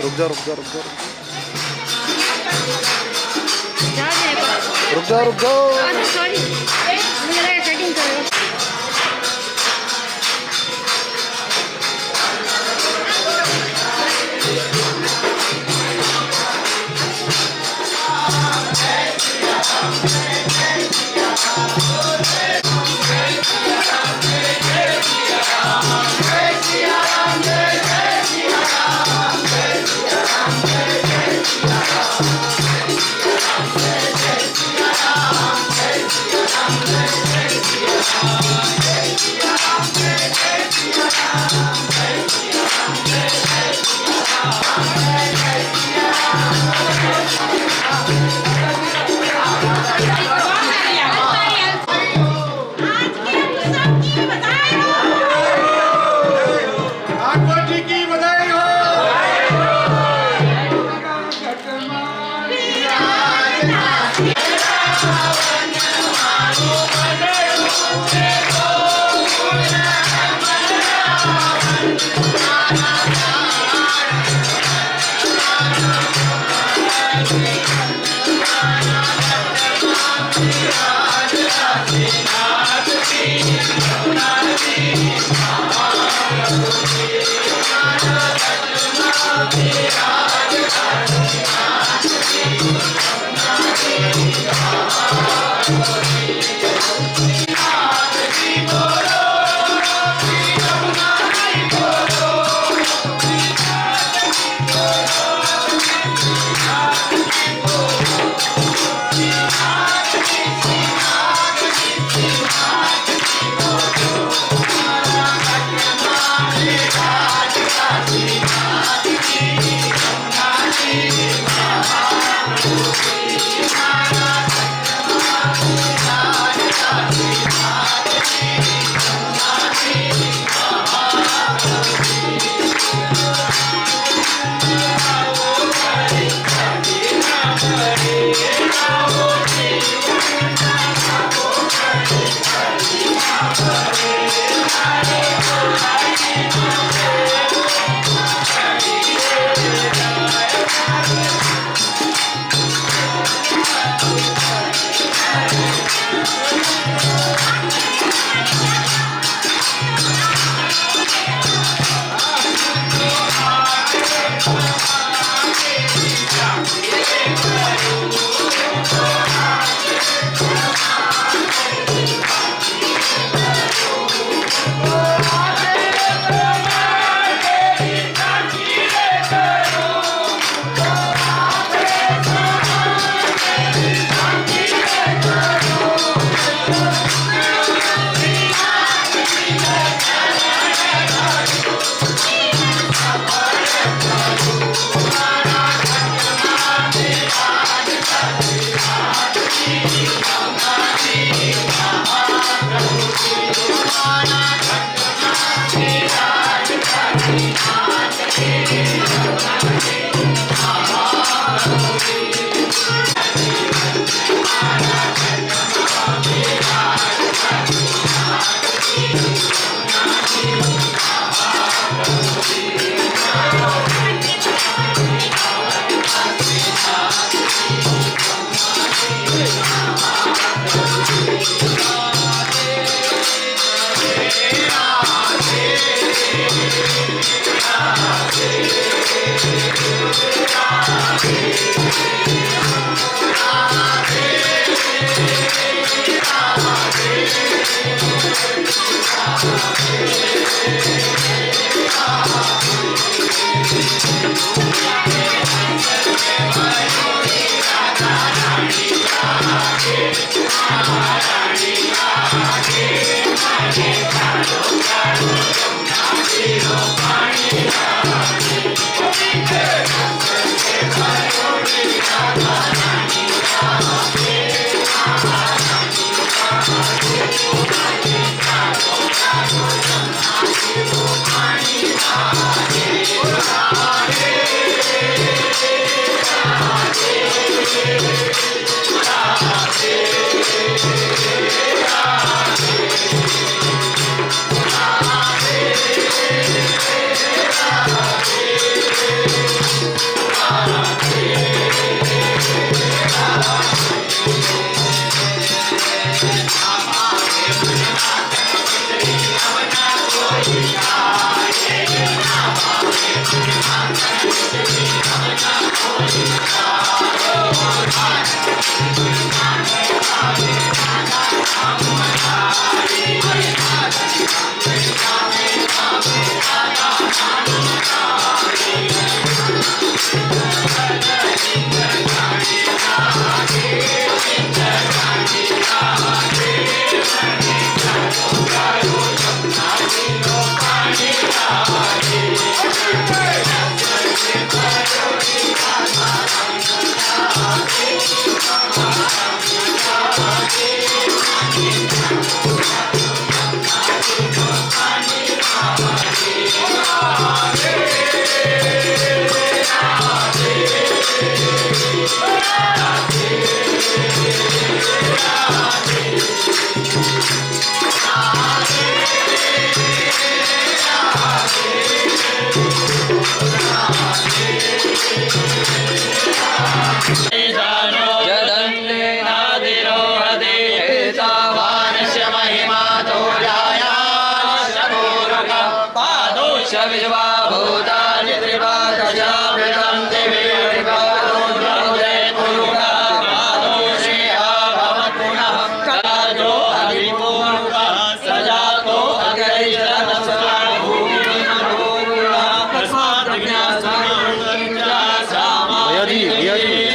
रुक जा रुक जा रुक जा रुक जा रुक जा। सॉरी मुझे लगा सेटिंग करो। विश्वा भूतानि त्रिपादशाभ्यं देवी त्रिपादोदय पुरुषा पादोषे भवत्पुनः काजो अभिपूर्वा सजातो अग्रैषनस्वा भूमिर्भूर्वा तस्मात् ज्ञासामा भैया जी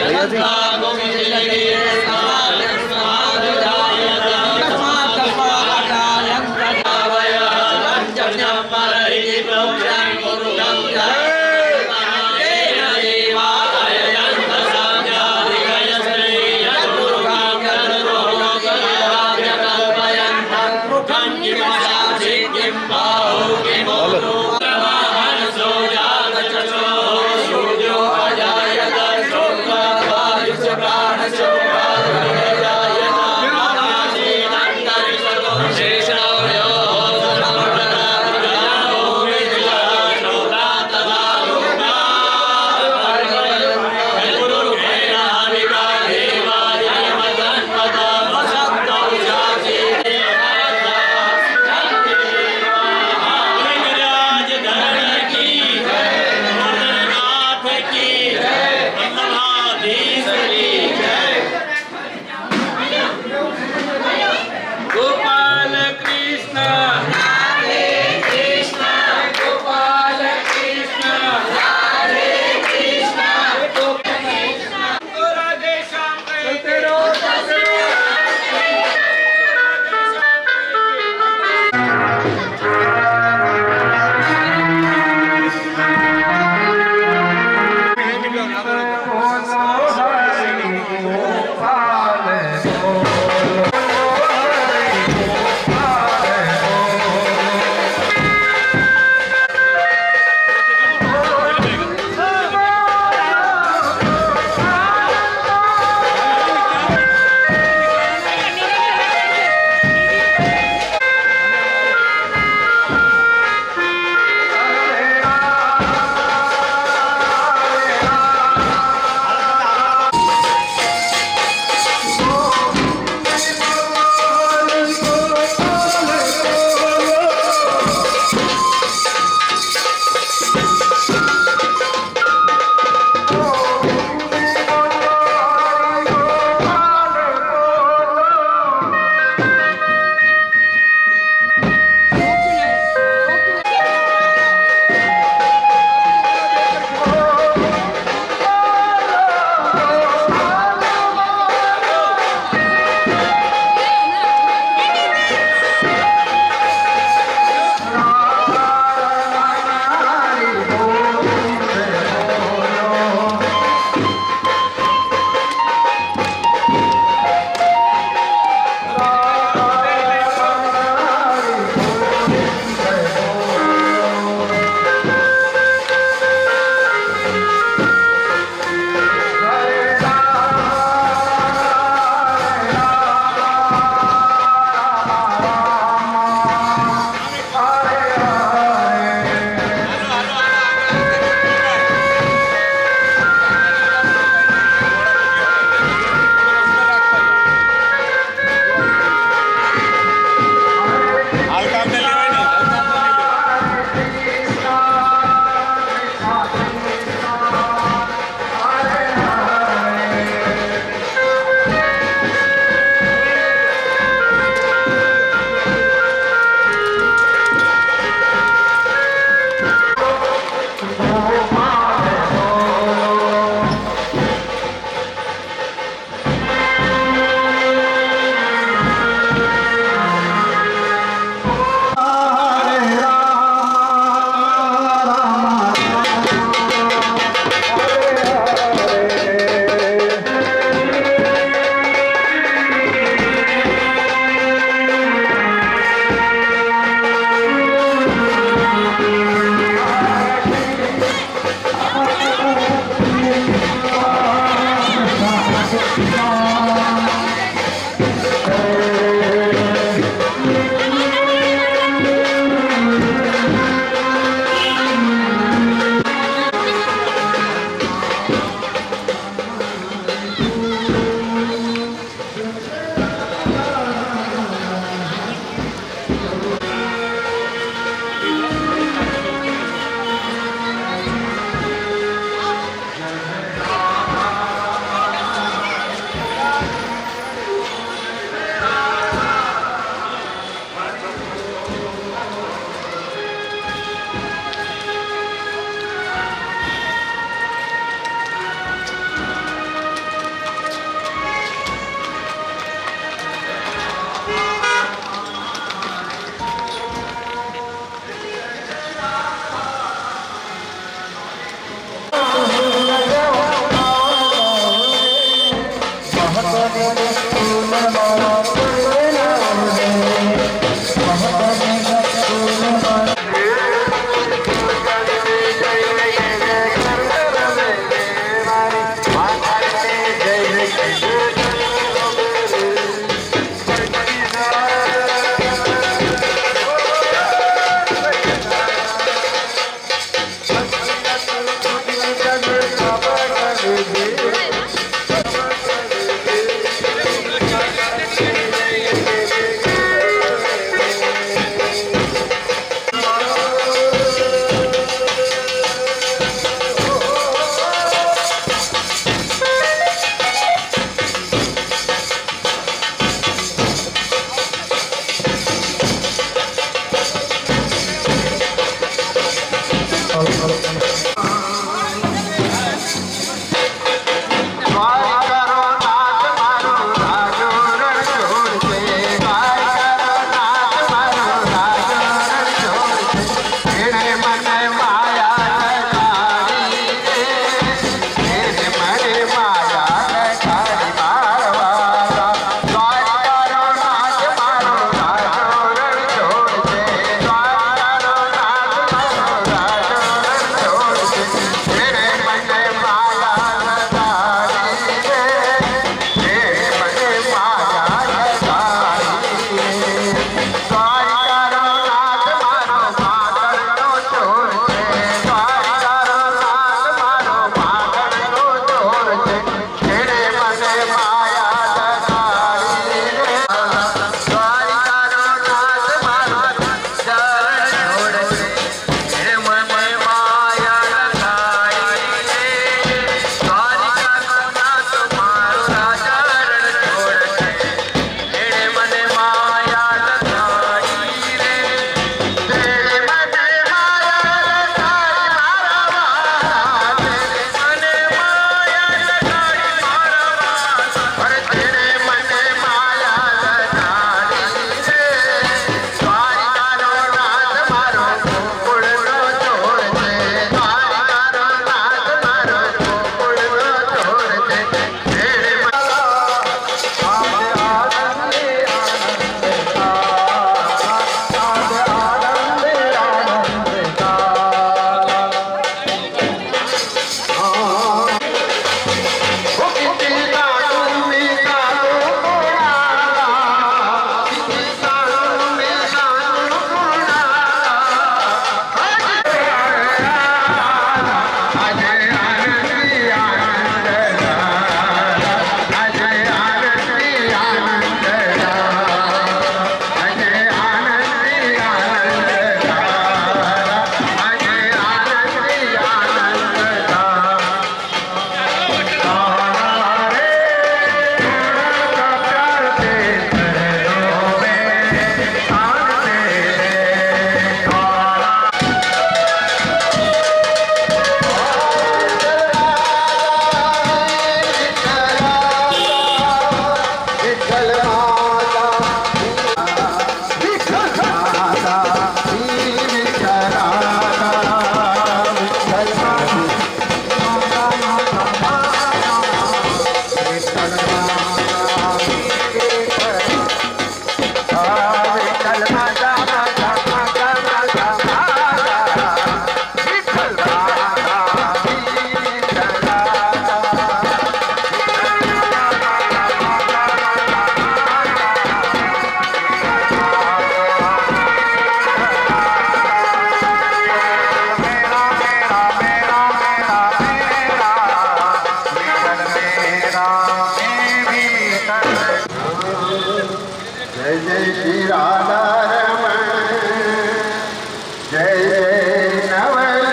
जय जय नवल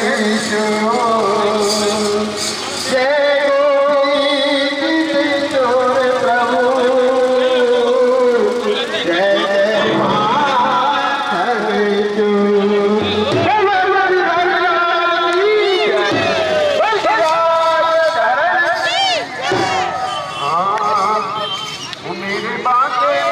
किशोर जय गोविंद किशोर प्रभु जय जय माधव मेरी बातें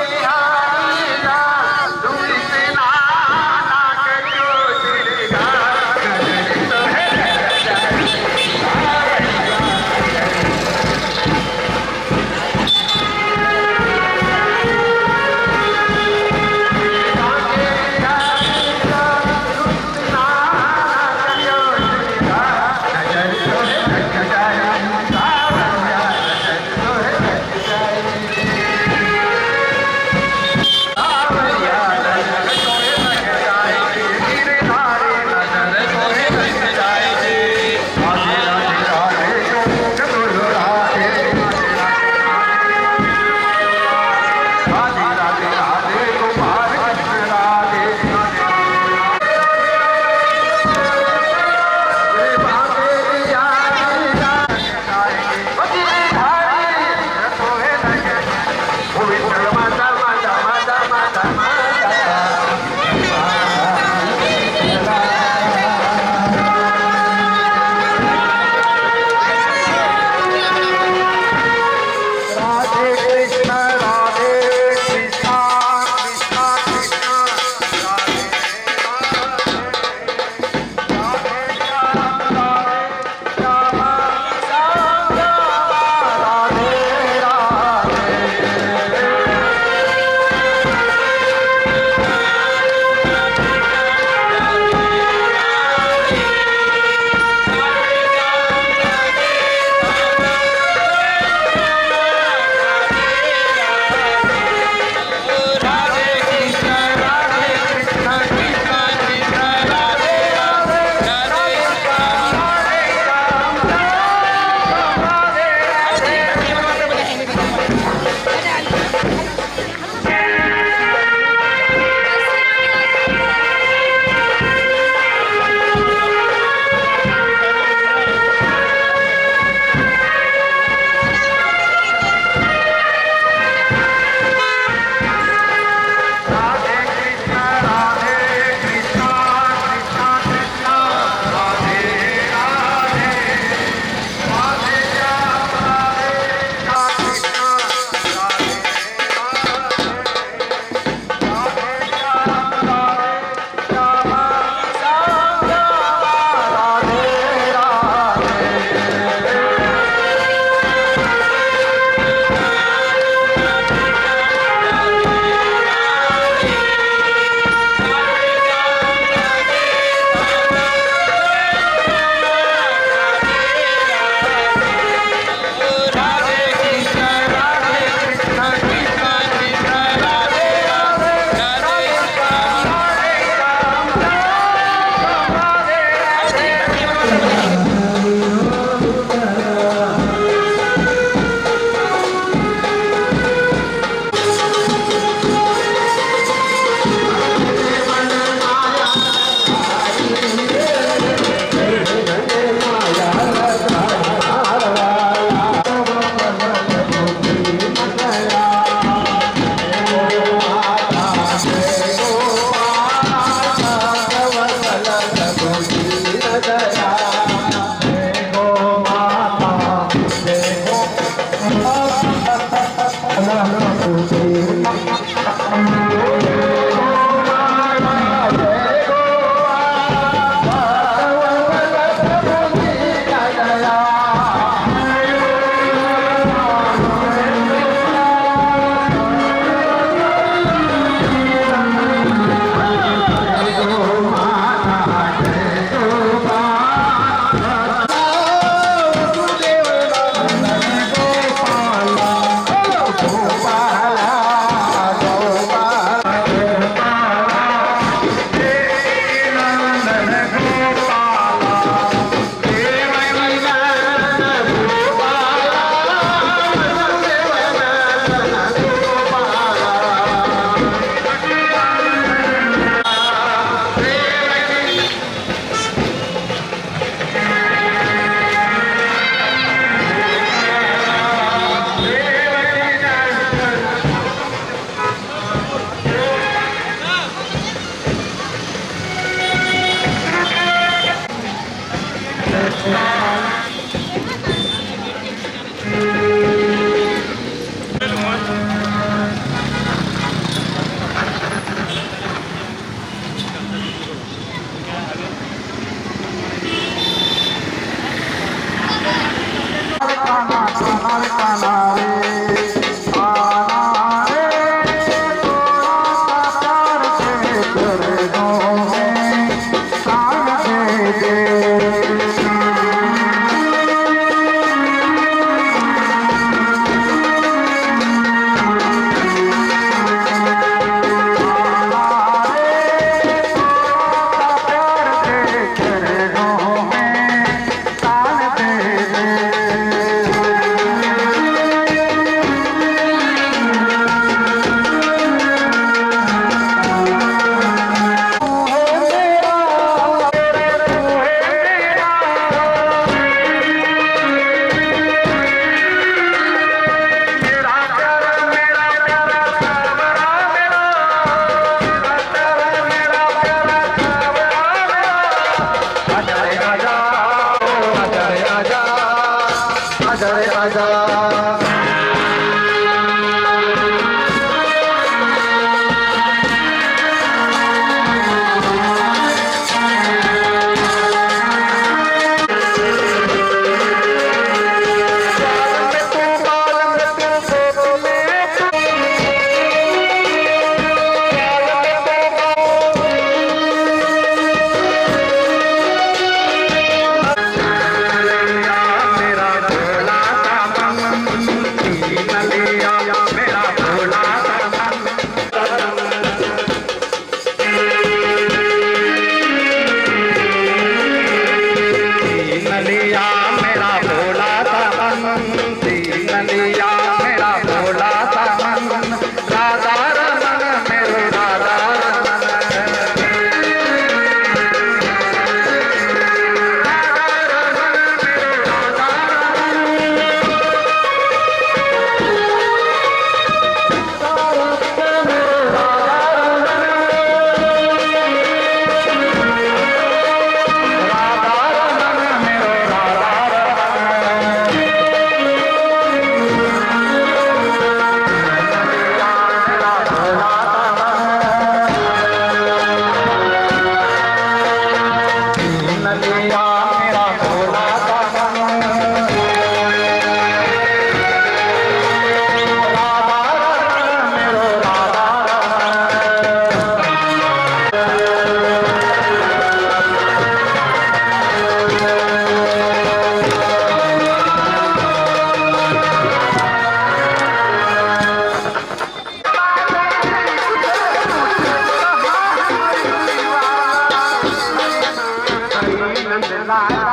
लाला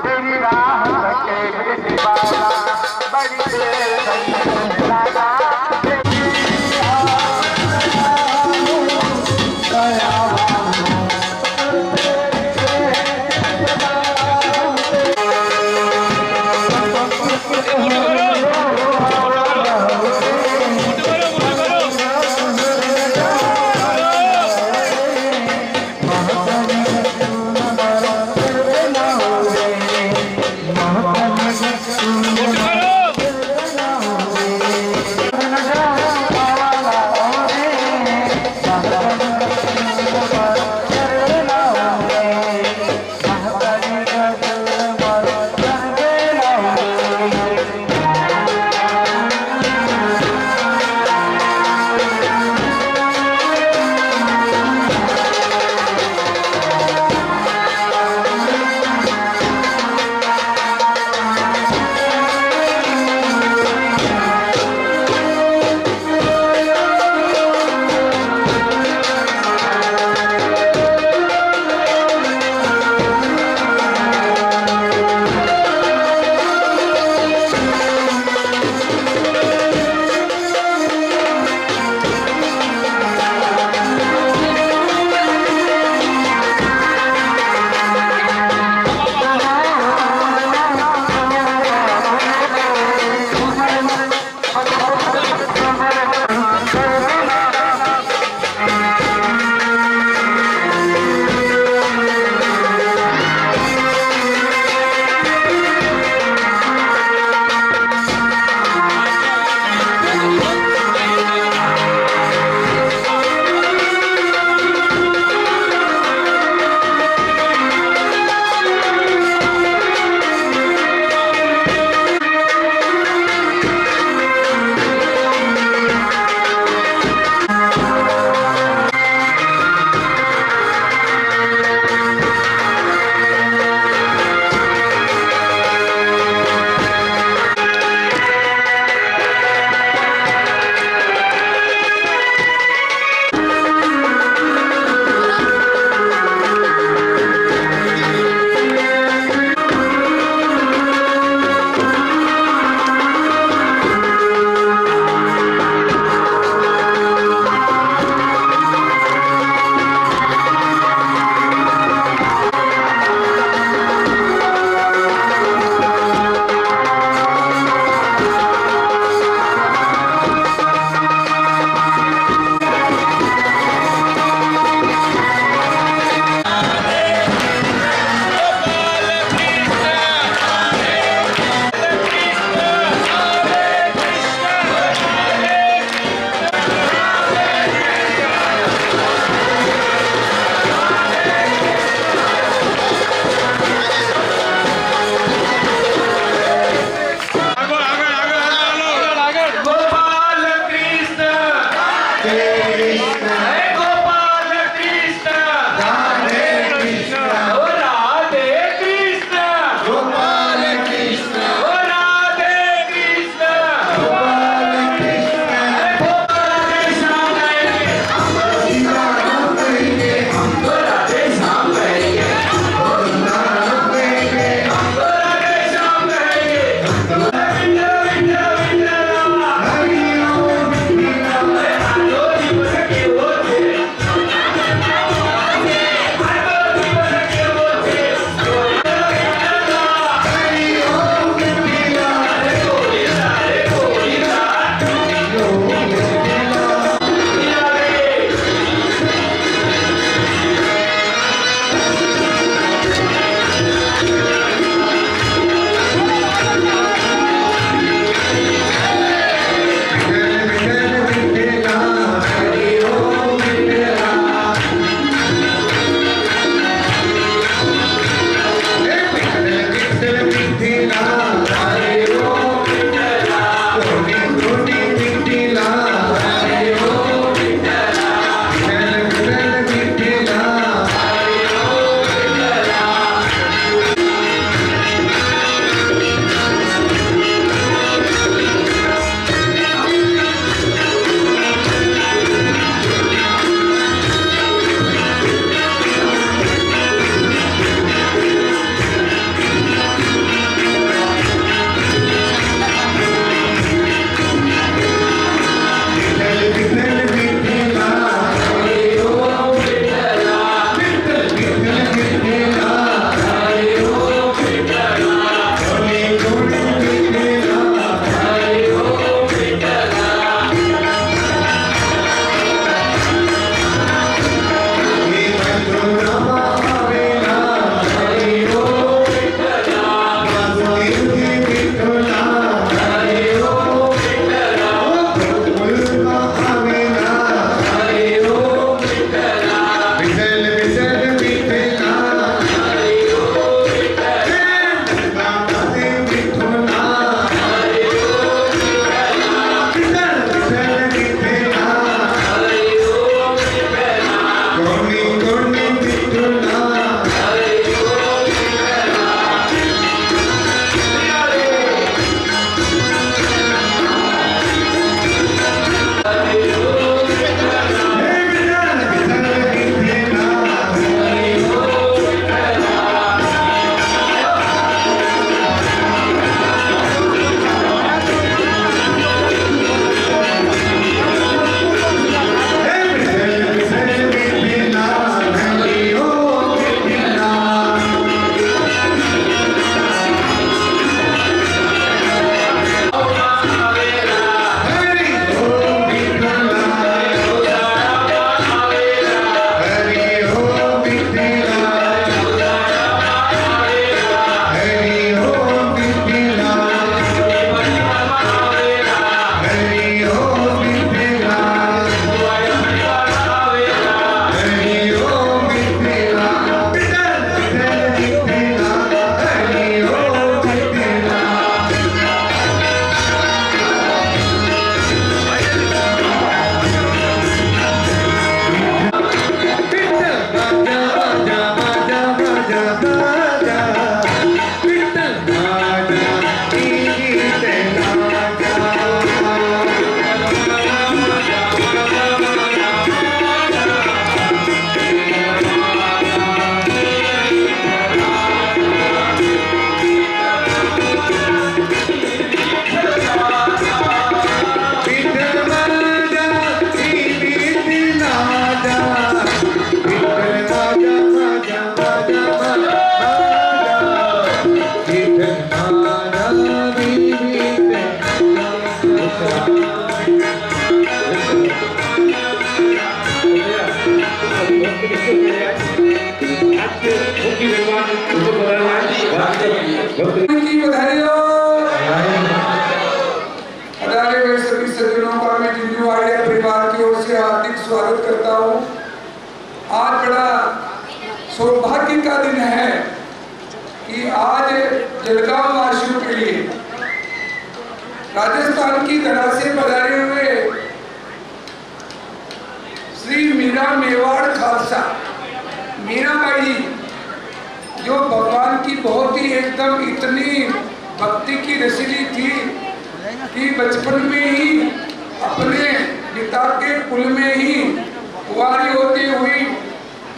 तेरी राह सके बेटी बाला बड़ी देर तक लाला की बधाई हो। अदारे हुए सभी सज्जनों का मैं जिंजू आइडिया परिवार की ओर से हार्दिक स्वागत करता हूँ। आज बड़ा सौभाग्य का दिन है कि आज जलगांव वासियों के लिए राजस्थान की धरा से पधारे हुए श्री मीरा मेवाड़ खालसा मीराबाई, जो भगवान की बहुत ही एकदम इतनी भक्ति की रसीली थी कि बचपन में ही अपने पिता के कुल में ही कुंवारी होती हुई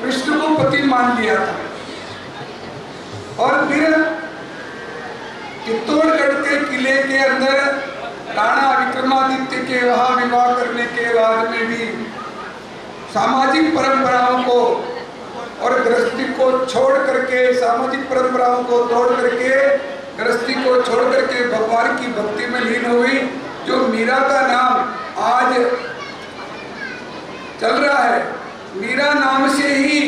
कृष्ण को पति मान लिया था और फिर चित्तौड़गढ़ के किले के अंदर राणा विक्रमादित्य के वहां विवाह करने के बाद में भी सामाजिक परंपराओं को और गृहस्थी को छोड़ करके, सामाजिक परंपराओं को तोड़ करके, गृहस्थी को छोड़ करके भगवान की भक्ति में लीन हुई। जो मीरा का नाम आज चल रहा है, मीरा नाम से ही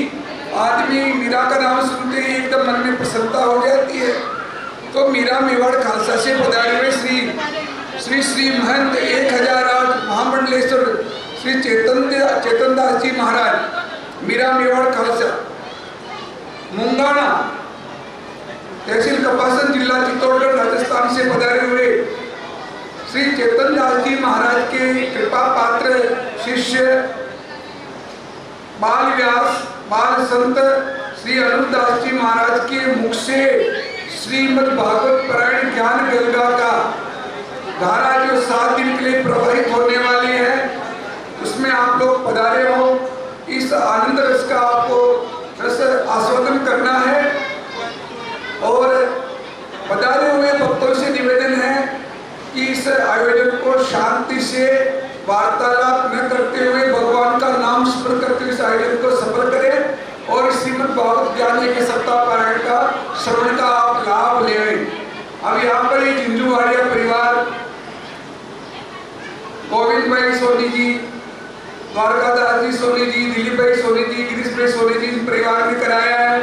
आदमी मीरा का नाम सुनते ही एकदम मन में प्रसन्नता हो जाती है। तो मीरा मेवाड़ खालसा से पधारे हुए श्री श्री महंत 1008 महामंडलेश्वर श्री चेतन दास जी महाराज मीरा मेवाड़ खालसा मुंगाना तहसील कपासन जिला चित्तौड़गढ़ राजस्थान से पधारे हुए श्री चेतन दास जी महाराज के कृपा पात्र शिष्य बाल व्यास बाल संत श्री अनुदास जी महाराज के मुख से श्रीमद् भागवत पारायण ज्ञान गंगा का धारा जो 7 दिन के लिए प्रवाहित होने वाली है, उसमें आप लोग पधारे हो। इस आनंद रस का आपको रस आस्वादन करना है और पधारे हुए भक्तों से निवेदन है कि इस आयोजन को शांति से वार्तालाप न करते हुए भगवान का नाम स्मरण करते हुए इस आयोजन को सफल करें और श्रीमद् भागवत ज्ञान के सप्ताह पारायण का श्रवण का आप लाभ ले। अब यहाँ पर ये जिंजू वाड़िया परिवार गोविंद भाई सोनी जी, द्वारकादास जी सोनी जी, दिलीप भाई सोनी जी, गिरीश भाई सोनी जी परिवार ने कराया है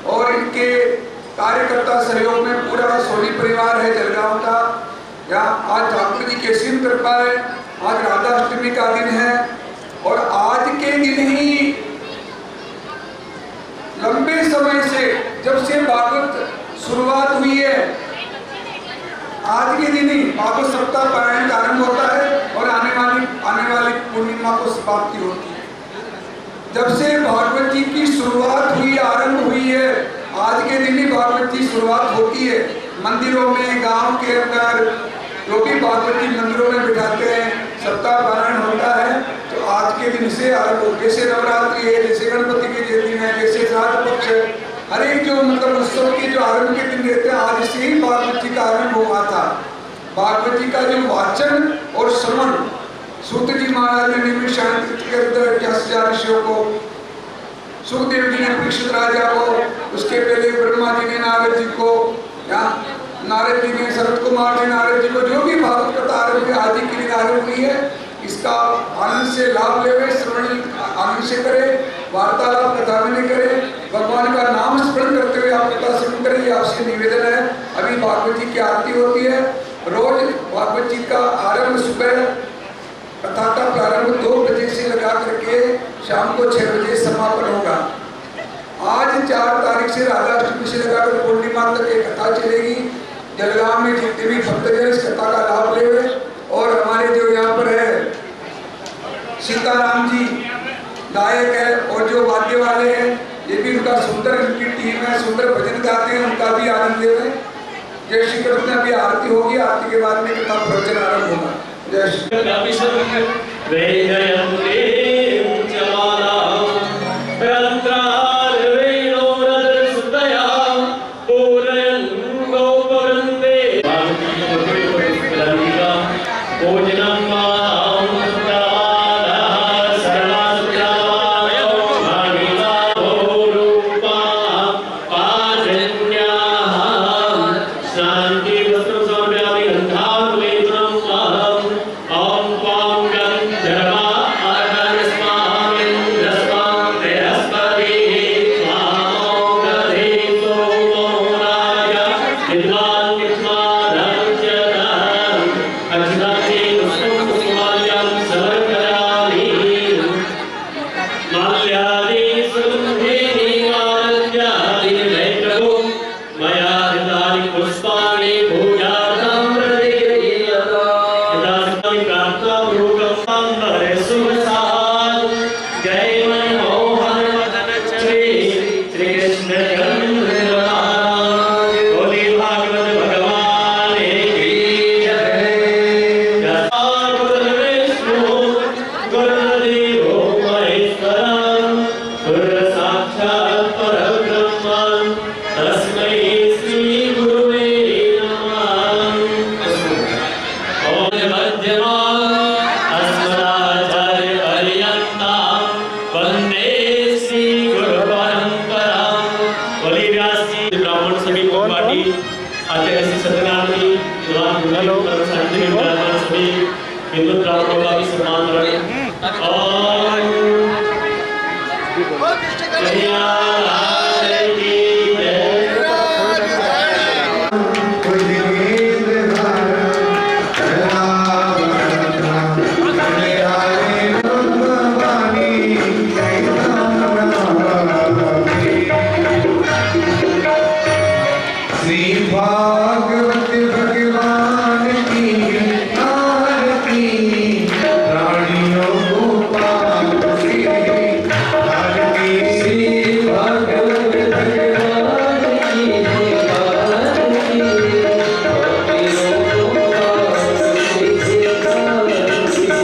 और इनके कार्यकर्ता सहयोग में पूरा सोनी परिवार है जलगांव का। यहाँ आज ठाकुर जी की असीम कृपा है। आज राधा अष्टमी का दिन है और आज के दिन ही लंबे समय से जब से भागवत शुरुआत हुई है, आज के दिन ही भागवत सप्ताह पारायण का आरंभ होता है और आने वाली पूर्णिमा को समाप्ति होती है। जब से भागवत जी की शुरुआत हुई, आरंभ हुई है, आज के दिन ही भागवत की शुरुआत होती है। मंदिरों में, गांव के अंदर जो भी भागवत जी मंदिरों में बिठाते हैं, सप्ताह पारायण होता है, तो आज के दिन से आरंभ हो। जैसे नवरात्रि है, जैसे गणपति के दिन है, जैसे श्राद्ध पक्ष है, हर एक जो मतलब उत्सव के जो आरंभ के दिन रहते हैं, आज से ही भागवत जी का आरंभ हुआ था। भागवत जी का जो वाचन और श्रवण सूत जी महाराज ने निर्मित शांति के अंदर 88,000 ऋषियों को, सुखदेव जी ने परीक्षित राजा को, उसके पहले ब्रह्मा जी ने नारद जी को, या नारद जी ने शरद कुमार ने नारद जी को, जो भी भागवत कथा आरंभ है आज के लिए आरंभ हुई है, इसका आनंद से लाभ ले, श्रवण आनंद से करें, वार्तालाप कथा में करें, भगवान का नाम स्मरण करते हुए आप कथा श्रवण करें, ये आपसे निवेदन है। अभी भागवत जी की आरती होती है। रोज भागवत जी का आरंभ सुबह कथा का प्रारंभ 2 बजे से लगा करके शाम को 6 बजे समापन होगा। आज 4 तारीख से राधा अष्टमी से लगाकर पूर्णिमा तक ये कथा चलेगी। जलगांव में जितने भी भक्तजन इस कथा का लाभ ले और हमारे जो यहाँ पर है सीताराम जी गायक है और जो वाद्य वाले हैं, ये भी उनका सुंदर, उनकी टीम है, सुंदर भजन गाते हैं, उनका भी आनंद ले। जय श्री कृष्ण। अभी आरती होगी, आरती के बाद में कथा प्रवचन आरंभ होगा। जय ओम सभी पार्टी आचार्य श्री सत्यनारायण जी हेलो। शांति में विराजमान सभी हिंदू ब्राह्मणों का भी सम्मान करें और कन्या की जय। भागवत भगवान की आरती रानियों गोपाल की आरती श्री भागवत भगवान की आरती रानियों गोपाल की आरती श्री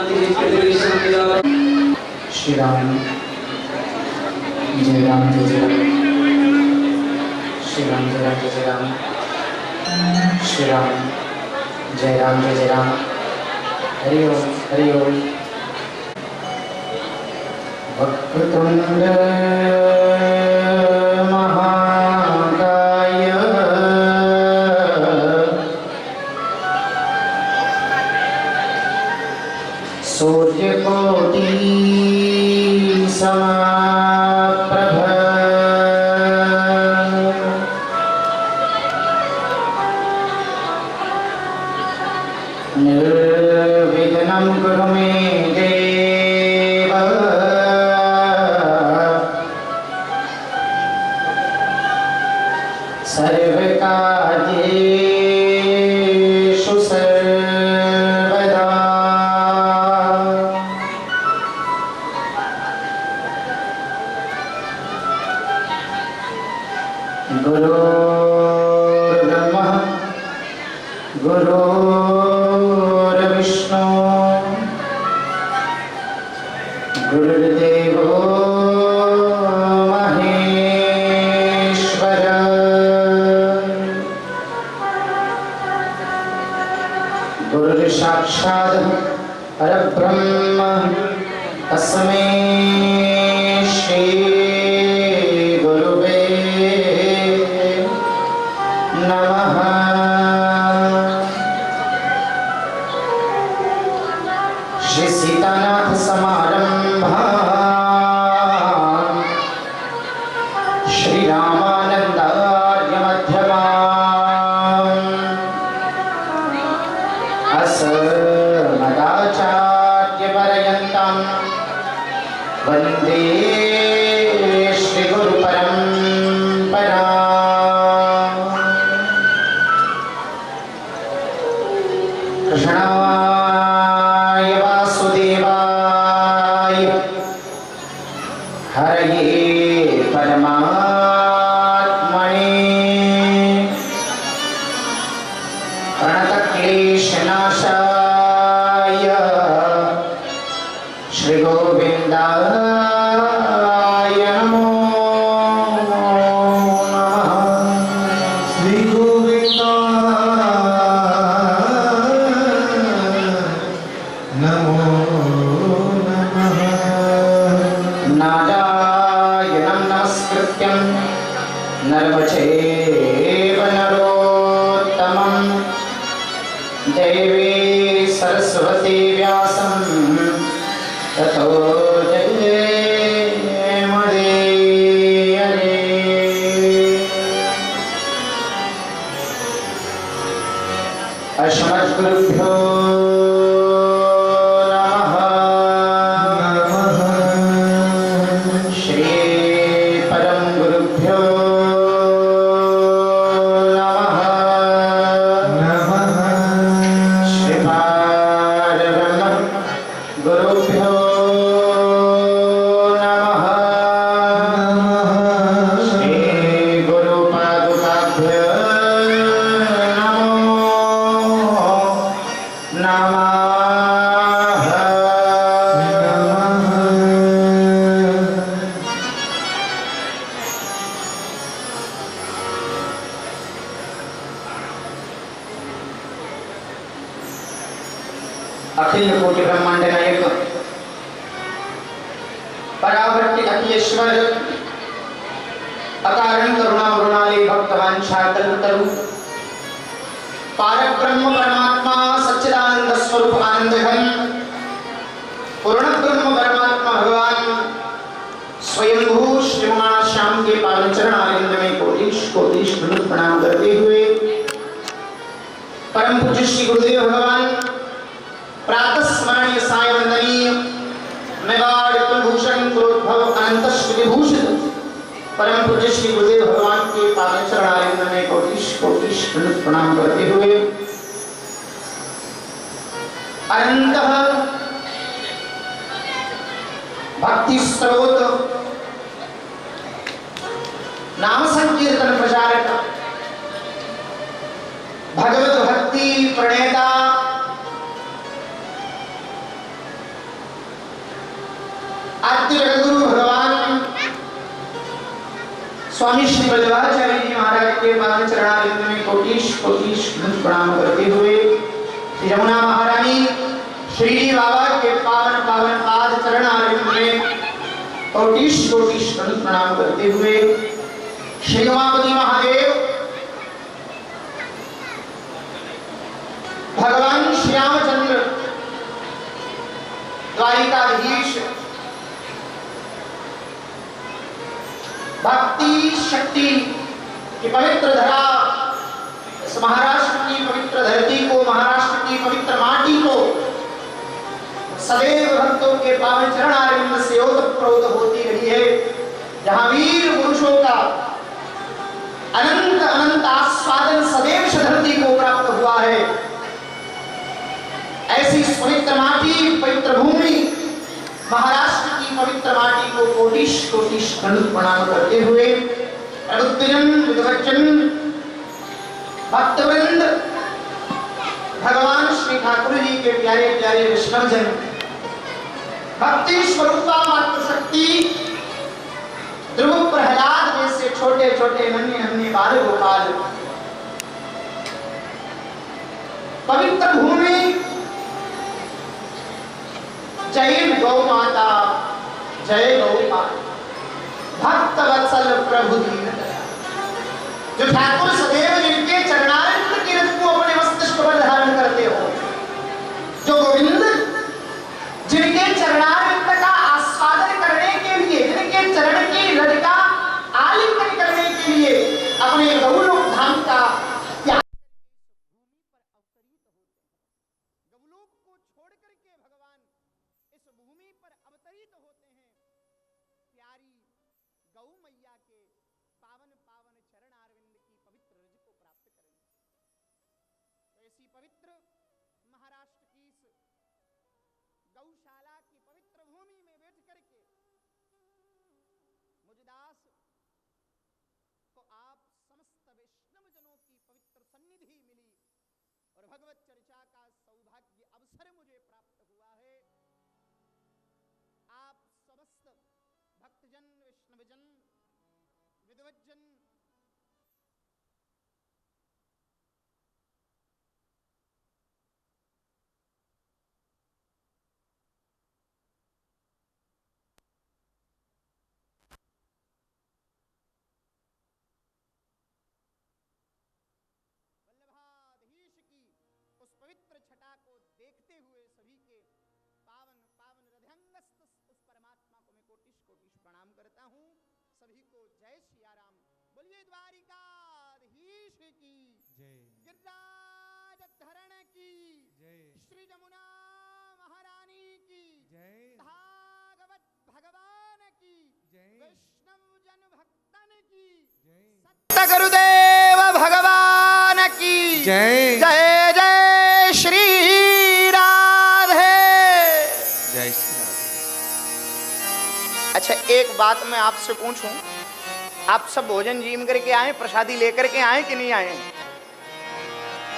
राधे श्री राम जय राम जय जय राम। श्री राम जय राम जय जय राम। श्री राम जय राम जय जय राम। हरि ओम हरि ओम। वक्रतुंड महाकाय सूर्यकोटि समप्रभ निर्विघ्नं कुरु मे देव सर्वकार्येषु सर्वदा गुरुर्ब्रह्मा गुरुर्विष्णु गुरुर्देवो महेश्वर गुरुर्साक्षात् परब्रह्म तस्मै श्री गुरुवे नमः। श्री सीतानाथ समारंभा श्री रामानंदार्य मध्यमा अस्मदाचार्य पर्यन्तं वन्दे श्री गुरु परंपरा। कृष्णाय वासुदेवाय हरये परमात्मने प्रणतक्लेशनाशाय श्री गोविन्दाय नमो नमः। श्री नारायणं नमस्कृत्यं नरं चैव नरोत्तमं देवी सरस्वती व्यासं ततो जयमुदीरये। अस्मद्गुरुभ्यो अखिल कोटि ब्रह्मांड नायक परावर्ति अखिलेश्वर अकारण करुणा मृणाली भक्तवांछा कल्पतरु पारब्रह्म परमात्मा सच्चिदानंद स्वरूप आनंद घन पूर्ण ब्रह्म परमात्मा भगवान स्वयंभू श्रीमान श्याम के पावन चरण आनंद में कोटिश कोटिश प्रणाम करते हुए परम पूज्य श्री गुरुदेव भगवान प्रातः स्मरणीय साय वंदनीय मेवाड़ कुलभूषण क्रोधभव अनंत विभूषित परम पूज्य श्री गुरुदेव भगवान के पावन चरण आनंद में कोटिश कोटिश प्रणाम करते हुए अनंत भक्ति स्रोत नाम संकीर्तन प्रचारक भगवत भक्ति प्रणेता आद्य जगद्गुरु भगवान स्वामी श्री बल्लभाचार्य जी महाराज के पावन चरणारविंद में कोटिश कोटिश प्रणाम करते हुए श्री यमुना महारानी श्री जी बाबा के पावन पावन पाद चरणारविंद में कोटिश कोटिश प्रणाम करते हुए श्री उमापति महादेव भगवान श्री रामचंद्र द्वारिकाधीश भक्ति शक्ति की पवित्र धरा, इस महाराष्ट्र की पवित्र धरती को, महाराष्ट्र की पवित्र माटी को सदैव भक्तों के पावन चरण आनंद से ओतप्रोत होती रही है। जहां वीर पुरुषों का अनंत अनंत आस्वादन सदैव धरती को प्राप्त हुआ है, ऐसी पवित्र माटी, पवित्र भूमि महाराष्ट्र की पवित्र माटी को कोटिश कोटिश प्रणाम करते हुए अरुद्रजन विद्वज्जन भक्तवृंद, भगवान श्री ठाकुर जी के प्यारे प्यारे वैष्णवजन, भक्ति स्वरूपा मातृशक्ति ध्रुव प्रहलाद जैसे छोटे छोटे नन्हे नन्हे बाल गोपाल, पवित्र भूमि जय गौ माता, जय गौ माता, भक्त वत्सल प्रभु दीनदयाल, जो ठाकुर सदैव जिनके चरणारविंद की रथ को अपने मस्तिष्क पर धारण करते हो, जो गोविंद जिनके चरणारविंद का आस्वादन करने के लिए, जिनके चरण की रज का आलिंगन करने के लिए अपने गौलोक धाम का गौलोक को छोड़ करके भगवान इस भूमि पर अवतरित होते हैं। प्यारी गौ मैया के पावन पावन चरण आरविंद की पवित्र रज को प्राप्त करेंगे। तो ऐसी पवित्र महाराष्ट्र की इस गौशाला की पवित्र भूमि में बैठ करके मुझदास को आप समस्त वैष्णव जनों की पवित्र सन्निधि मिली और भगवत चर्चा का सौभाग्य अवसर मुझे प्राप्त हुआ है। आप समस्त भक्तजन, वैष्णवजन, विद्वज्जन वल्लभाधीश की उस पवित्र छटा को देखते हुए सभी के पावन पावन हृदयंगस्त उस परमात्मा को मैं कोटिश कोटिश प्रणाम करता हूँ। सभी को जय सिया राम। बोलिए द्वारिकाधीश की जय, गिरिराज धरण की जय, श्री जमुना महारानी की जय, भागवत भगवान की जय, वैष्णव जन भक्तन की जय, सत्य गुरुदेव भगवान की जय। जय जय श्री राधे। जय श्री राधे। अच्छा, एक बात मैं आपसे पूछूं, आप सब भोजन जीम करके आए, प्रसादी लेकर के आए कि नहीं आए?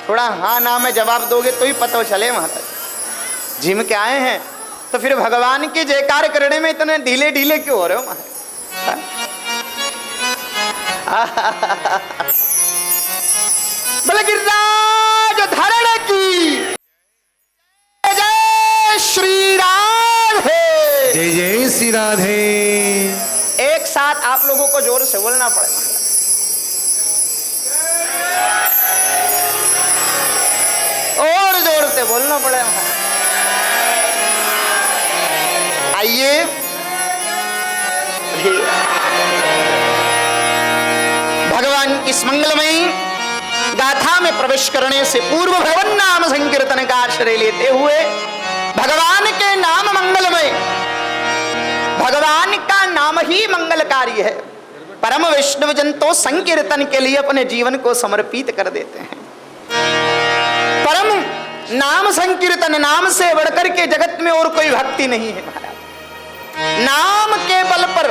थोड़ा हाँ ना में जवाब दोगे तो ही पता चले। वहां तक जीम के आए हैं तो फिर भगवान के जयकार करने में इतने ढीले ढीले क्यों हो रहे हो? बोले गिरिराज धरण की जय श्री राधे। जय जय श्री राधे। एक साथ आप लोगों को जोर से बोलना पड़ेगा। और जोर से बोलना पड़ेगा। आइए भगवान की इस मंगलमयी गाथा में प्रवेश करने से पूर्व भगवान नाम संकीर्तन का आश्रय लेते हुए भगवान के नाम मंगलमय, भगवान का नाम ही मंगलकारी है। परम वैष्णव जन तो संकीर्तन के लिए अपने जीवन को समर्पित कर देते हैं। परम नाम संकीर्तन, नाम से बढ़कर के जगत में और कोई भक्ति नहीं है महाराज। नाम के बल पर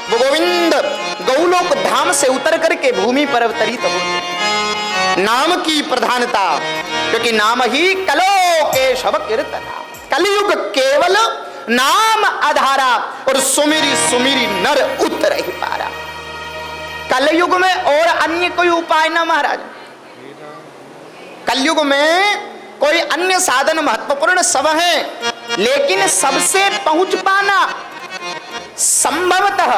वो गोविंद गौलोक धाम से उतर करके भूमि पर अवतरित होते हैं। नाम की प्रधानता, क्योंकि नाम ही कलो केशव कीर्तना, कलयुग केवल नाम आधारा और सुमिरी सुमिरी नर उतर ही पारा। कलयुग में और अन्य कोई उपाय ना महाराज। कलयुग में कोई अन्य साधन महत्वपूर्ण सब है, लेकिन सबसे पहुंच पाना संभवतः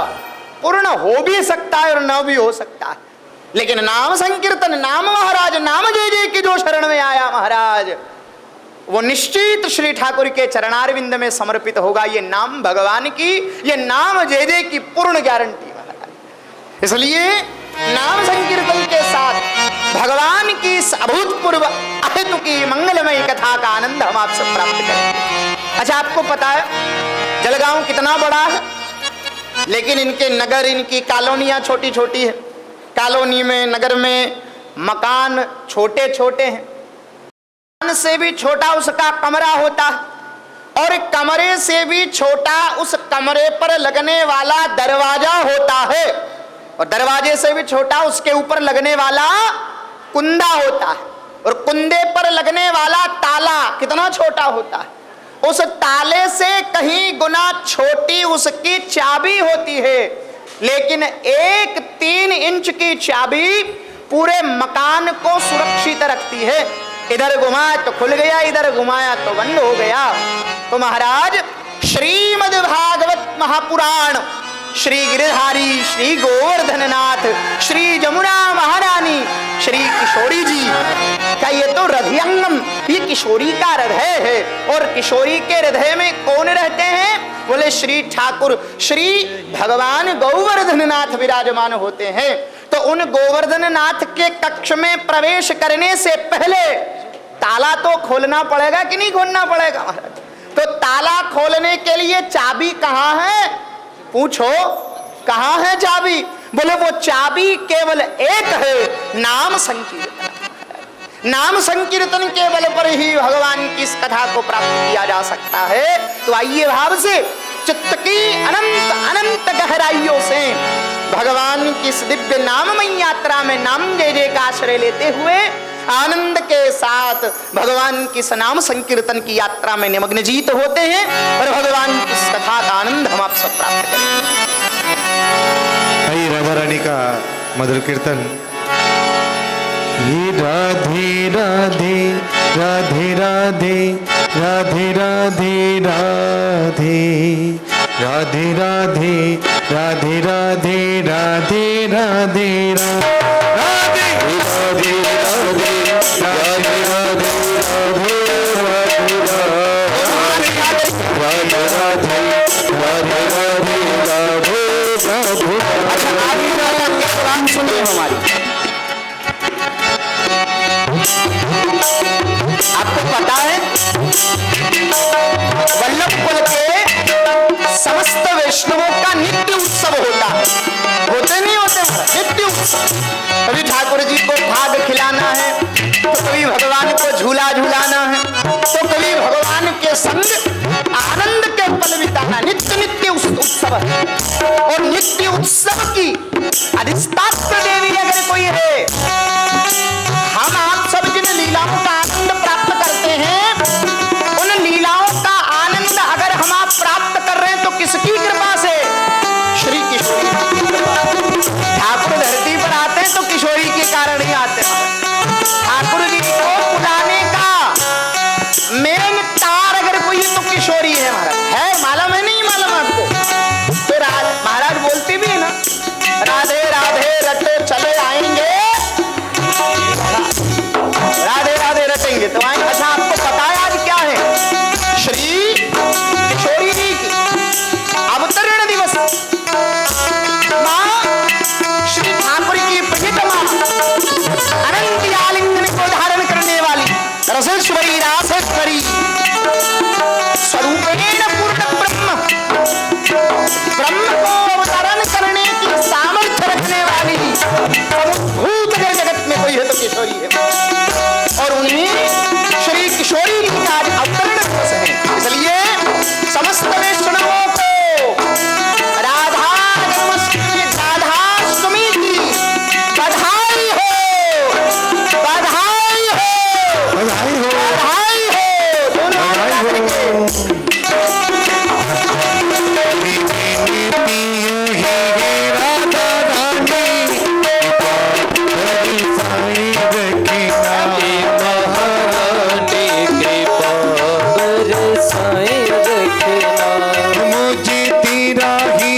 पूर्ण हो भी सकता है और न भी हो सकता है, लेकिन नाम संकीर्तन, नाम महाराज, नाम जय जय की जो शरण में आया महाराज, वो निश्चित श्री ठाकुर के चरणारविंद में समर्पित होगा। ये नाम भगवान की, ये नाम जय जय की पूर्ण गारंटी महाराज। इसलिए नाम संकीर्तन के साथ भगवान की इस अभूतपूर्व अहेतु की मंगलमयी कथा का आनंद हम आपसे प्राप्त करेंगे। अच्छा, आपको पता है जलगांव कितना बड़ा है, लेकिन इनके नगर, इनकी कॉलोनियां छोटी छोटी है। कॉलोनी में, नगर में मकान छोटे छोटे हैं, मकान से भी छोटा उसका कमरा होता है और कमरे से भी छोटा उस कमरे पर लगने वाला दरवाजा होता है और दरवाजे से भी छोटा उसके ऊपर लगने वाला कुंदा होता है और कुंदे पर लगने वाला ताला कितना छोटा होता है, उस ताले से कहीं गुना छोटी उसकी चाबी होती है। लेकिन एक 3 इंच की चाबी पूरे मकान को सुरक्षित रखती है। इधर घुमाया तो खुल गया, इधर घुमाया तो बंद हो गया। तो महाराज श्रीमद् भागवत महापुराण, श्री गिरधारी, श्री गोवर्धननाथ, श्री जमुना महारानी, श्री किशोरी जी का ये तो हृदयंगम, ये किशोरी का हृदय है। और किशोरी के हृदय में कौन रहते हैं? बोले श्री ठाकुर, श्री भगवान गोवर्धननाथ विराजमान होते हैं। तो उन गोवर्धननाथ के कक्ष में प्रवेश करने से पहले ताला तो खोलना पड़ेगा कि नहीं खोलना पड़ेगा महाराज? तो ताला खोलने के लिए चाबी कहाँ है? पूछो, कहाँ है चाबी? बोले वो चाबी केवल एक है, नाम संकीर्तन। नाम संकीर्तन के बल पर ही भगवान की इस कथा को प्राप्त किया जा सकता है। तो आइए भाव से चित्त की अनंत अनंत गहराइयों से भगवान की इस दिव्य नाममयी यात्रा में नाम जय जय का आश्रय लेते हुए आनंद के साथ भगवान की इस नाम संकीर्तन की यात्रा में निमग्न जीत होते हैं और भगवान की इस कथा का आनंद हम आप सब प्राप्त करेंगे। आई राधा रानी का मधुर कीर्तन। ये राधे राधे राधे राधे राधे राधे राधे राधे राधे राधे राधे राधे राधे आपको पता है वल्लभ कुल के समस्त वैष्णवों का नित्य उत्सव होता है, होते नहीं होते? नित्य उत्सव। कभी ठाकुर जी को भाग खिलाना है, तो कभी भगवान को झूला झूलाना है, तो कभी भगवान के संग आनंद के पल बिताना, नित्य नित्य उत्सव है। और नित्य उत्सव की अधिष्ठात्र देवी अगर कोई है, हम आप सब जिन लीलाओं का आनंद प्राप्त करते हैं, उन लीलाओं का आनंद अगर हम आप प्राप्त कर रहे हैं तो किसकी कृपा से? श्री किशोरी की कृपा। ठाकुर धरती पर आते हैं तो किशोरी के कारण ही आते हैं। ठाकुर जी को बुलाने का मेन तार अगर कोई है तो किशोरी है महाराज। है मालूम है नहीं मालूम आपको? तो महाराज बोलते भी है ना, राधे राधे रटे चले आएंगे, राधे राधे रटेंगे तो आएंगे। अच्छा, आपको पता है आज क्या है? श्री किशोरी जी की अवतरण दिवस। माँ श्री ठाकुर की प्रसिद्ध माँ अनंत आलिंगन को धारण करने वाली रसेश्वरी रासेश्वरी स्वरूपेण पूर्ण ब्रह्म, ब्रह्म को अवतरण करने की सामर्थ्य रखने वाली भूत जगत में कोई है तो किशोरी है। और उन्हीं श्री किशोरी जी का आज अवतरण दिवस है। इसलिए समस्त वैष्णवों को राधा जन्माष्टमी, राधाष्टमी की बधाई हो, बधाई हो, बधाई हो, बधाई हो। दोनों मुझे तेरा ही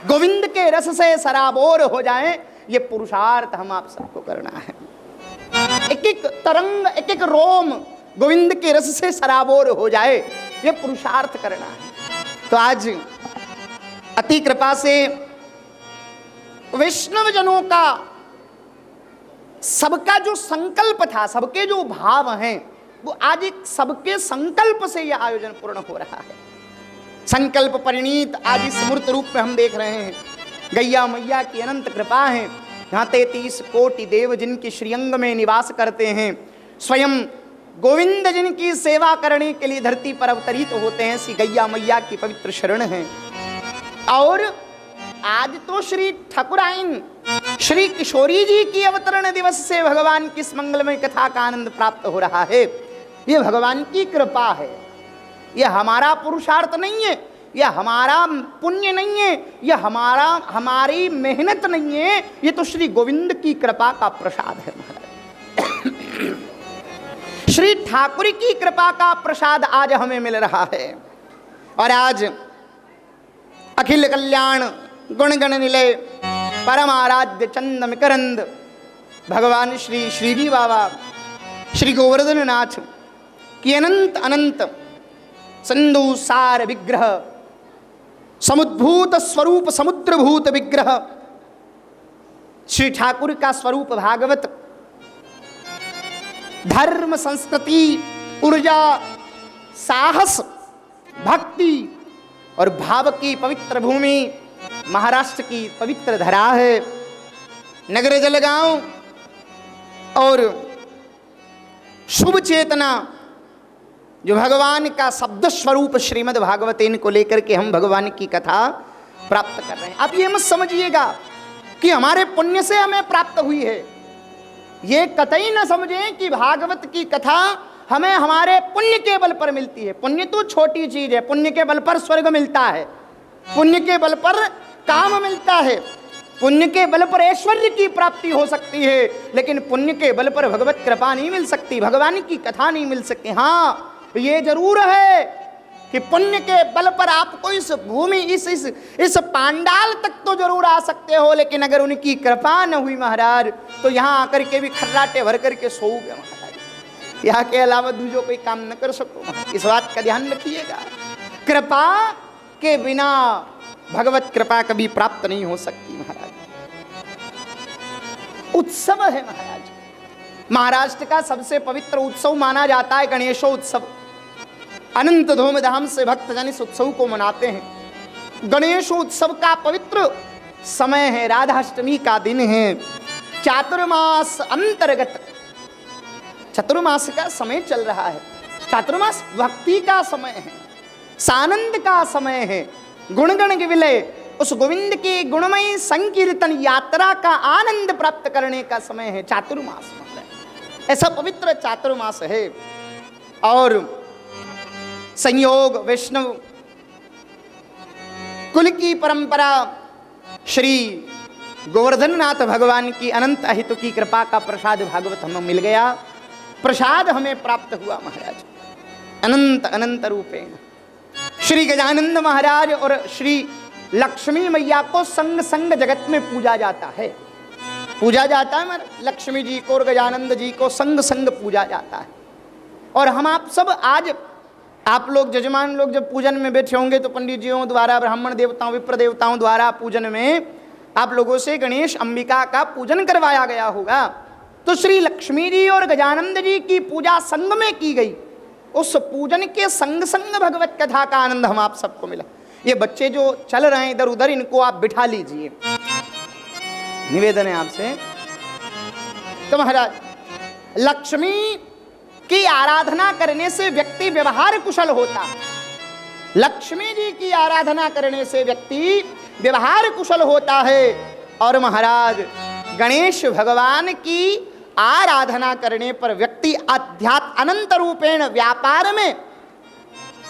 गोविंद के रस से सराबोर हो जाएं, ये पुरुषार्थ हम आप सबको करना है। एक एक तरंग, एक एक रोम गोविंद के रस से सराबोर हो जाए, ये पुरुषार्थ करना है। तो आज अति कृपा से वैष्णव जनों का सबका जो संकल्प था, सबके जो भाव हैं, वो आज एक सबके संकल्प से यह आयोजन पूर्ण हो रहा है। संकल्प परिणीत आज इस मूर्त रूप में हम देख रहे हैं। गैया मैया की अनंत कृपा है। यहाँ 33 कोटि देव जिनकी श्रीअंग में निवास करते हैं, स्वयं गोविंद जिनकी सेवा करने के लिए धरती पर अवतरित होते हैं, श्री गैया मैया की पवित्र शरण है। और आज तो श्री ठाकुराइन श्री किशोरी जी की अवतरण दिवस से भगवान की इस मंगलमय कथा का आनंद प्राप्त हो रहा है। ये भगवान की कृपा है, यह हमारा पुरुषार्थ नहीं है, यह हमारा पुण्य नहीं है, यह हमारी मेहनत नहीं है, ये तो श्री गोविंद की कृपा का प्रसाद है महाराज। श्री ठाकुर की कृपा का प्रसाद आज हमें मिल रहा है। और आज अखिल कल्याण गुण गण निलय परम आराध्य चंद मकरंद भगवान श्री श्रीजी बाबा श्री गोवर्धन नाथ की अनंत अनंत सिंधु सार विग्रह, समुद्भूत स्वरूप समुद्रभूत विग्रह श्री ठाकुर का स्वरूप भागवत, धर्म संस्कृति ऊर्जा साहस भक्ति और भाव की पवित्र भूमि महाराष्ट्र की पवित्र धरा है। नगर जलगांव और शुभ चेतना जो भगवान का शब्द स्वरूप श्रीमद् भागवत, इनको लेकर के हम भगवान की कथा प्राप्त कर रहे हैं। आप ये मत समझिएगा कि हमारे पुण्य से हमें प्राप्त हुई है, ये कतई न समझें कि भागवत की कथा हमें हमारे पुण्य के बल पर मिलती है। पुण्य तो छोटी चीज है, पुण्य के बल पर स्वर्ग मिलता है, पुण्य के बल पर काम मिलता है, पुण्य के बल पर ऐश्वर्य की प्राप्ति हो सकती है, लेकिन पुण्य के बल पर भगवत कृपा नहीं मिल सकती, भगवान की कथा नहीं मिल सकती। हाँ, ये जरूर है कि पुण्य के बल पर आपको इस भूमि इस पांडाल तक तो जरूर आ सकते हो, लेकिन अगर उनकी कृपा न हुई महाराज तो यहाँ आकर के भी खर्राटे भर करके सोओगे महाराज, यहाँ के अलावा दूसरा कोई काम न कर सको। इस बात का ध्यान रखिएगा, कृपा के बिना भगवत कृपा कभी प्राप्त नहीं हो सकती महाराज। उत्सव है महाराज, महाराष्ट्र का सबसे पवित्र उत्सव माना जाता है गणेशोत्सव। अनंत धूमधाम से भक्तजन इस उत्सव को मनाते हैं। गणेशोत्सव का पवित्र समय है, राधाष्टमी का दिन है, चातुर्मास अंतर्गत चतुर्मास का समय चल रहा है। चातुर्मास भक्ति का समय है, सानंद का समय है, गुणगण के विलय उस गोविंद की गुणमयी संकीर्तन यात्रा का आनंद प्राप्त करने का समय है चातुर्मास। ऐसा पवित्र चातुर्मास है। और संयोग वैष्णव कुल की परंपरा श्री गोवर्धन नाथ भगवान की अनंत अहित की कृपा का प्रसाद भागवत हमें मिल गया, प्रसाद हमें प्राप्त हुआ महाराज अनंत अनंत रूपेण। श्री गजानंद महाराज और श्री लक्ष्मी मैया को संग संग जगत में पूजा जाता है, पूजा जाता है महाराज। लक्ष्मी जी को और गजानंद जी को संग संग पूजा जाता है। और हम आप सब आज आप लोग जजमान लोग जब पूजन में बैठे होंगे तो पंडित जियों द्वारा, ब्राह्मण देवताओं, विप्र देवताओं द्वारा पूजन में आप लोगों से गणेश अंबिका का पूजन करवाया गया होगा। तो श्री लक्ष्मी जी और गजानंद जी की पूजा संग में की गई। उस पूजन के संग संग भगवत कथा का आनंद हम आप सबको मिला। ये बच्चे जो चल रहे हैं इधर उधर, इनको आप बिठा लीजिए, निवेदन है आपसे। तो महाराज, लक्ष्मी की आराधना करने से व्यक्ति व्यवहार कुशल होता है। लक्ष्मी जी की आराधना करने से व्यक्ति व्यवहार कुशल होता है। और महाराज, गणेश भगवान की आराधना करने पर व्यक्ति अध्यात्म अनंत रूपेण व्यापार में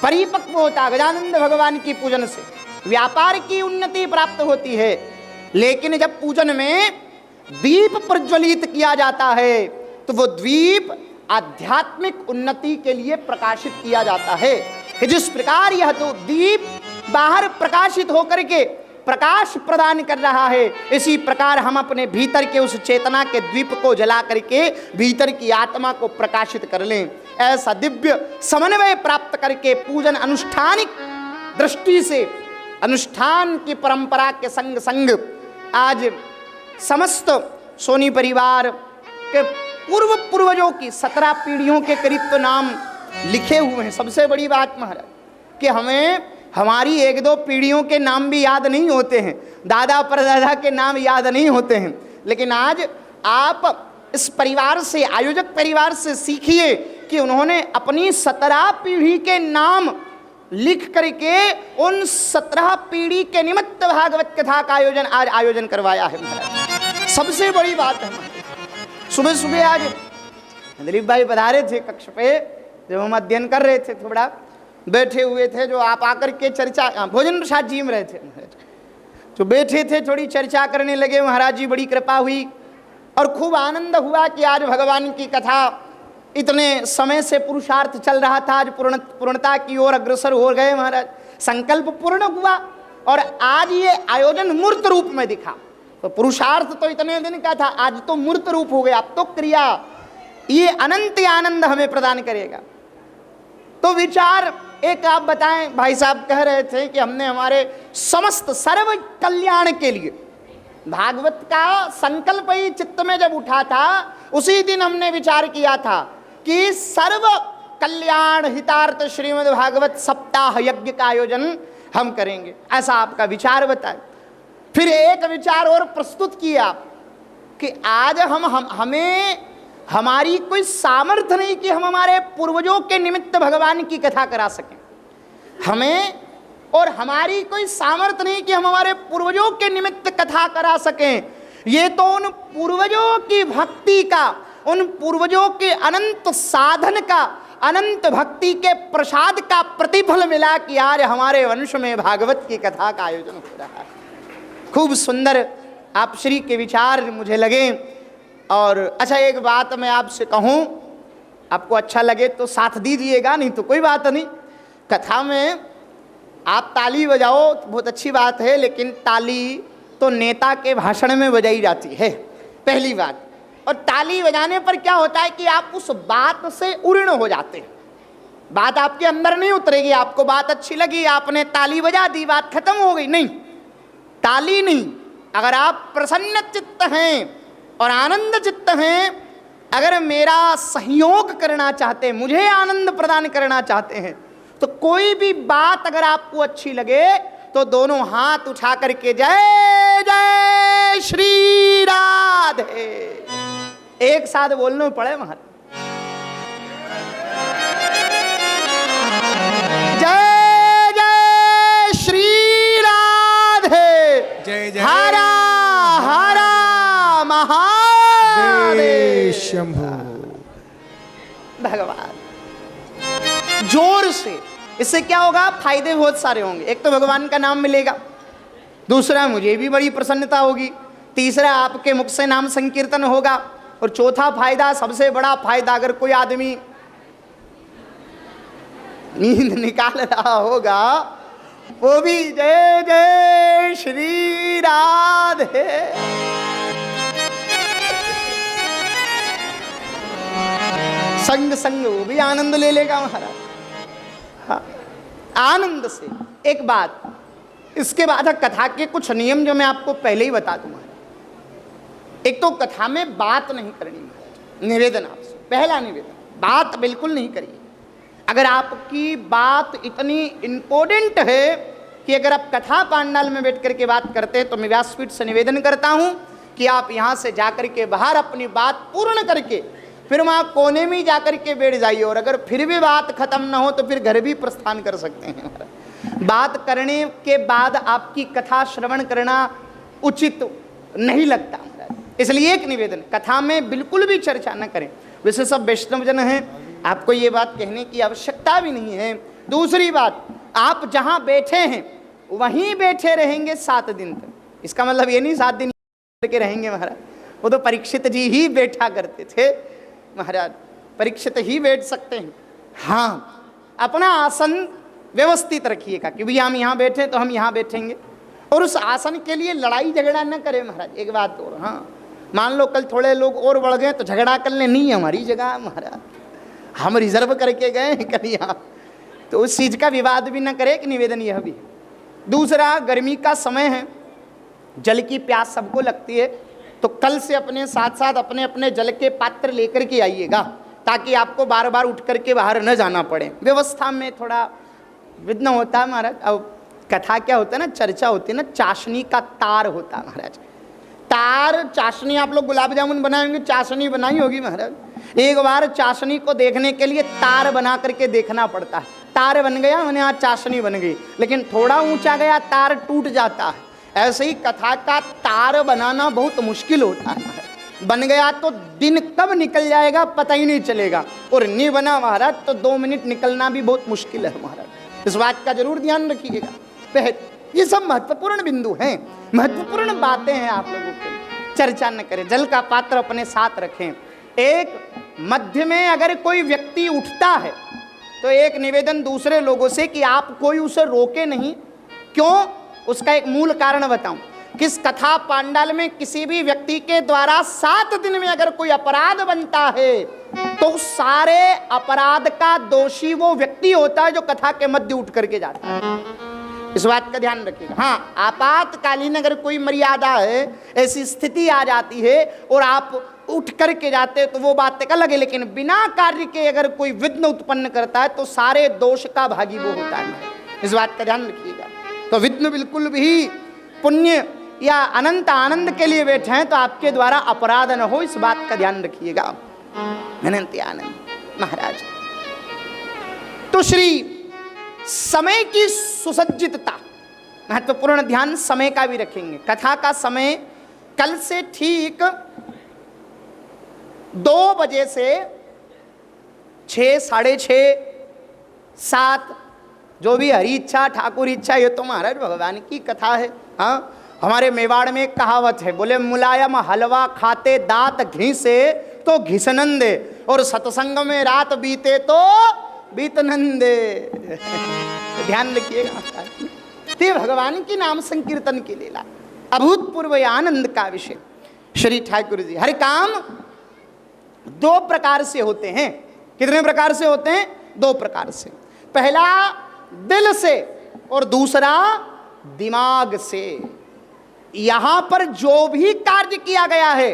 परिपक्व होता है। गजानंद भगवान की पूजन से व्यापार की उन्नति प्राप्त होती है। लेकिन जब पूजन में दीप प्रज्वलित किया जाता है तो वो दीप आध्यात्मिक उन्नति के लिए प्रकाशित किया जाता है। कि जिस प्रकार यह तो दीप बाहर प्रकाशित होकर के प्रकाश प्रदान कर रहा है। इसी प्रकार हम अपने भीतर के उस चेतना के द्वीप को जला करके भीतर की आत्मा को प्रकाशित कर लें। ऐसा दिव्य समन्वय प्राप्त करके पूजन अनुष्ठानिक दृष्टि से, अनुष्ठान की परंपरा के संग संग आज समस्त सोनी परिवार के पूर्व पूर्वजों की 17 पीढ़ियों के करीब तो नाम लिखे हुए हैं। सबसे बड़ी बात महाराज कि हमें हमारी 1-2 पीढ़ियों के नाम भी याद नहीं होते हैं, दादा परदादा के नाम याद नहीं होते हैं, लेकिन आज आप इस परिवार से, आयोजक परिवार से सीखिए कि उन्होंने अपनी 17 पीढ़ी के नाम लिख करके उन 17 पीढ़ी के निमित्त भागवत कथा का आज आयोजन करवाया है महाराज। सबसे बड़ी बात है महाराज। सुबह सुबह आज दिलीप भाई पधारे थे कक्ष पे, जब हम अध्ययन कर रहे थे, थोड़ा बैठे हुए थे, जो आप आकर के चर्चा, भोजन प्रसाद जी में रहे थे, जो बैठे थे थोड़ी चर्चा करने लगे। महाराज जी बड़ी कृपा हुई और खूब आनंद हुआ कि आज भगवान की कथा इतने समय से पुरुषार्थ चल रहा था, आज पूर्णता की ओर अग्रसर हो गए महाराज। संकल्प पूर्ण हुआ और आज ये आयोजन मूर्त रूप में दिखा। तो पुरुषार्थ तो इतने दिन का था, आज तो मूर्त रूप हो गया। अब तो क्रिया, ये अनंत आनंद हमें प्रदान करेगा। तो विचार एक आप बताएं, भाई साहब कह रहे थे कि हमने हमारे समस्त सर्व कल्याण के लिए भागवत का संकल्प ही चित्त में जब उठा था, उसी दिन हमने विचार किया था कि सर्व कल्याण हितार्थ श्रीमद् भागवत सप्ताह यज्ञ का आयोजन हम करेंगे। ऐसा आपका विचार बताए। फिर एक विचार और प्रस्तुत किया कि आज हमें हमारी कोई सामर्थ्य नहीं कि हम हमारे पूर्वजों के निमित्त भगवान की कथा करा सकें, हमें, और हमारी कोई सामर्थ्य नहीं कि हम हमारे पूर्वजों के निमित्त कथा करा सकें। ये तो उन पूर्वजों की भक्ति का, उन पूर्वजों के अनंत साधन का, अनंत भक्ति के प्रसाद का प्रतिफल मिला कि आज हमारे वंश में भागवत की कथा का आयोजन हो रहा है। खूब सुंदर आप श्री के विचार मुझे लगे। और अच्छा, एक बात मैं आपसे कहूं, आपको अच्छा लगे तो साथ दीजिएगा, नहीं तो कोई बात नहीं। कथा में आप ताली बजाओ तो बहुत अच्छी बात है, लेकिन ताली तो नेता के भाषण में बजाई जाती है, पहली बात। और ताली बजाने पर क्या होता है कि आप उस बात से उड़ीण हो जाते हैं, बात आपके अंदर नहीं उतरेगी। आपको बात अच्छी लगी, आपने ताली बजा दी, बात खत्म हो गई, नहीं, ताली नहीं। अगर आप प्रसन्न चित्त हैं और आनंद चित्त हैं, अगर मेरा सहयोग करना चाहते हैं, मुझे आनंद प्रदान करना चाहते हैं, तो कोई भी बात अगर आपको अच्छी लगे तो दोनों हाथ उठा करके जय जय श्री राधे एक साथ बोलने पड़े महाराज। जय जय श्री राधे, जय जय हरा हरा महादेव शंभु। भगवान जोर से, इससे क्या होगा, फायदे बहुत सारे होंगे। एक तो भगवान का नाम मिलेगा, दूसरा मुझे भी बड़ी प्रसन्नता होगी, तीसरा आपके मुख से नाम संकीर्तन होगा, और चौथा फायदा, सबसे बड़ा फायदा, अगर कोई आदमी नींद निकाल रहा होगा वो भी जय जय श्री राधे। संग संग वो भी आनंद ले लेगा महाराज। हाँ, आनंद से। एक बात, इसके बाद कथा के कुछ नियम जो मैं आपको पहले ही बता दूंगा। एक तो कथा में बात नहीं करनी महाराज, निवेदन आपसे, पहला निवेदन, बात बिल्कुल नहीं करिए। अगर आपकी बात इतनी इंपॉर्टेंट है कि अगर आप कथा पांडाल में बैठ करके बात करते हैं, तो मैं व्यासपीठ से निवेदन करता हूं कि आप यहां से जाकर के बाहर अपनी बात पूर्ण करके फिर वहां कोने में जाकर के बैठ जाइए, और अगर फिर भी बात खत्म ना हो तो फिर घर भी प्रस्थान कर सकते हैं। बात करने के बाद आपकी कथा श्रवण करना उचित नहीं लगता, इसलिए एक निवेदन, कथा में बिल्कुल भी चर्चा न करें। वैसे सब वैष्णवजन हैं, आपको ये बात कहने की आवश्यकता भी नहीं है। दूसरी बात, आप जहां बैठे हैं वहीं बैठे रहेंगे 7 दिन तक। इसका मतलब ये नहीं 7 दिन के रहेंगे महाराज, वो तो परीक्षित जी ही बैठा करते थे महाराज, परीक्षित ही बैठ सकते हैं। हाँ, अपना आसन व्यवस्थित रखिएगा कि भैया हम यहाँ बैठे तो हम यहाँ बैठेंगे, और उस आसन के लिए लड़ाई झगड़ा न करें महाराज। एक बात और, हाँ मान लो कल थोड़े लोग और बढ़ गए तो झगड़ा कर ले, नहीं हमारी जगह महाराज, हम रिजर्व करके गए हैं कल यहाँ, तो उस चीज का विवाद भी न करे, एक निवेदन यह भी। दूसरा, गर्मी का समय है, जल की प्यास सबको लगती है, तो कल से अपने साथ साथ अपने अपने जल के पात्र लेकर के आइएगा, ताकि आपको बार बार उठ करके बाहर न जाना पड़े। व्यवस्था में थोड़ा विघ्न होता है महाराज। अब कथा क्या होता है ना, चर्चा होती है ना, चाशनी का तार होता है महाराज। तार चाशनी, आप लोग गुलाब जामुन बनाएंगे, चाशनी बनाई होगी महाराज। एक बार चाशनी को देखने के लिए तार बना करके देखना पड़ता है। तार बन गया मैंने, आज चाशनी बन गई, लेकिन थोड़ा ऊंचा गया तार टूट जाता है। ऐसे ही कथा का तार बनाना बहुत मुश्किल होता है। बन गया तो दिन कब निकल जाएगा पता ही नहीं चलेगा, और नहीं बना महाराज तो 2 मिनट निकलना भी बहुत मुश्किल है महाराज। इस बात का जरूर ध्यान रखिएगा। ये सब महत्वपूर्ण बिंदु हैं, महत्वपूर्ण बातें हैं, आप लोगों के चर्चा न करें। जल का पात्र अपने साथ रखें। एक मध्य में अगर कोई व्यक्ति उठता है तो एक निवेदन दूसरे लोगों से कि आप कोई उसे रोके नहीं। क्यों? उसका एक मूल कारण बताऊं। किस कथा पांडाल में किसी भी व्यक्ति के द्वारा 7 दिन में अगर कोई अपराध बनता है तो सारे अपराध का दोषी वो व्यक्ति होता है जो कथा के मध्य उठ करके जाता है। इस बात का ध्यान रखिएगा। हाँ, आपातकालीन अगर कोई मर्यादा है, ऐसी स्थिति आ जाती है और आप उठ करके जाते तो वो बात अलग है, लेकिन बिना कार्य के अगर कोई विघ्न उत्पन्न करता है तो सारे दोष का भागी वो होता है। इस बात का ध्यान रखिएगा। तो विघ्न बिल्कुल भी पुण्य या अनंत आनंद के लिए बैठे हैं तो आपके द्वारा अपराध न हो, इस बात का ध्यान रखिएगा। अनंत आनंद महाराज। तो श्री समय की सुसज्जितता, महत्वपूर्ण ध्यान समय का भी रखेंगे। कथा का समय कल से ठीक 2 बजे से 6, 6:30, 7, जो भी हरी इच्छा ठाकुर इच्छा, ये तो महाराज भगवान की कथा है। हाँ, हमारे मेवाड़ में एक कहावत है, बोले मुलायम हलवा खाते दांत घिसे तो घिसनंदे, और सत्संग में रात बीते तो बीतनंदे। ध्यान रखिएगा, ते भगवान की नाम संकीर्तन की लीला, अभूतपूर्व आनंद का विषय। श्री ठाकुर जी, हर काम 2 प्रकार से होते हैं। कितने प्रकार से होते हैं? 2 प्रकार से। पहला दिल से और दूसरा दिमाग से। यहां पर जो भी कार्य किया गया है,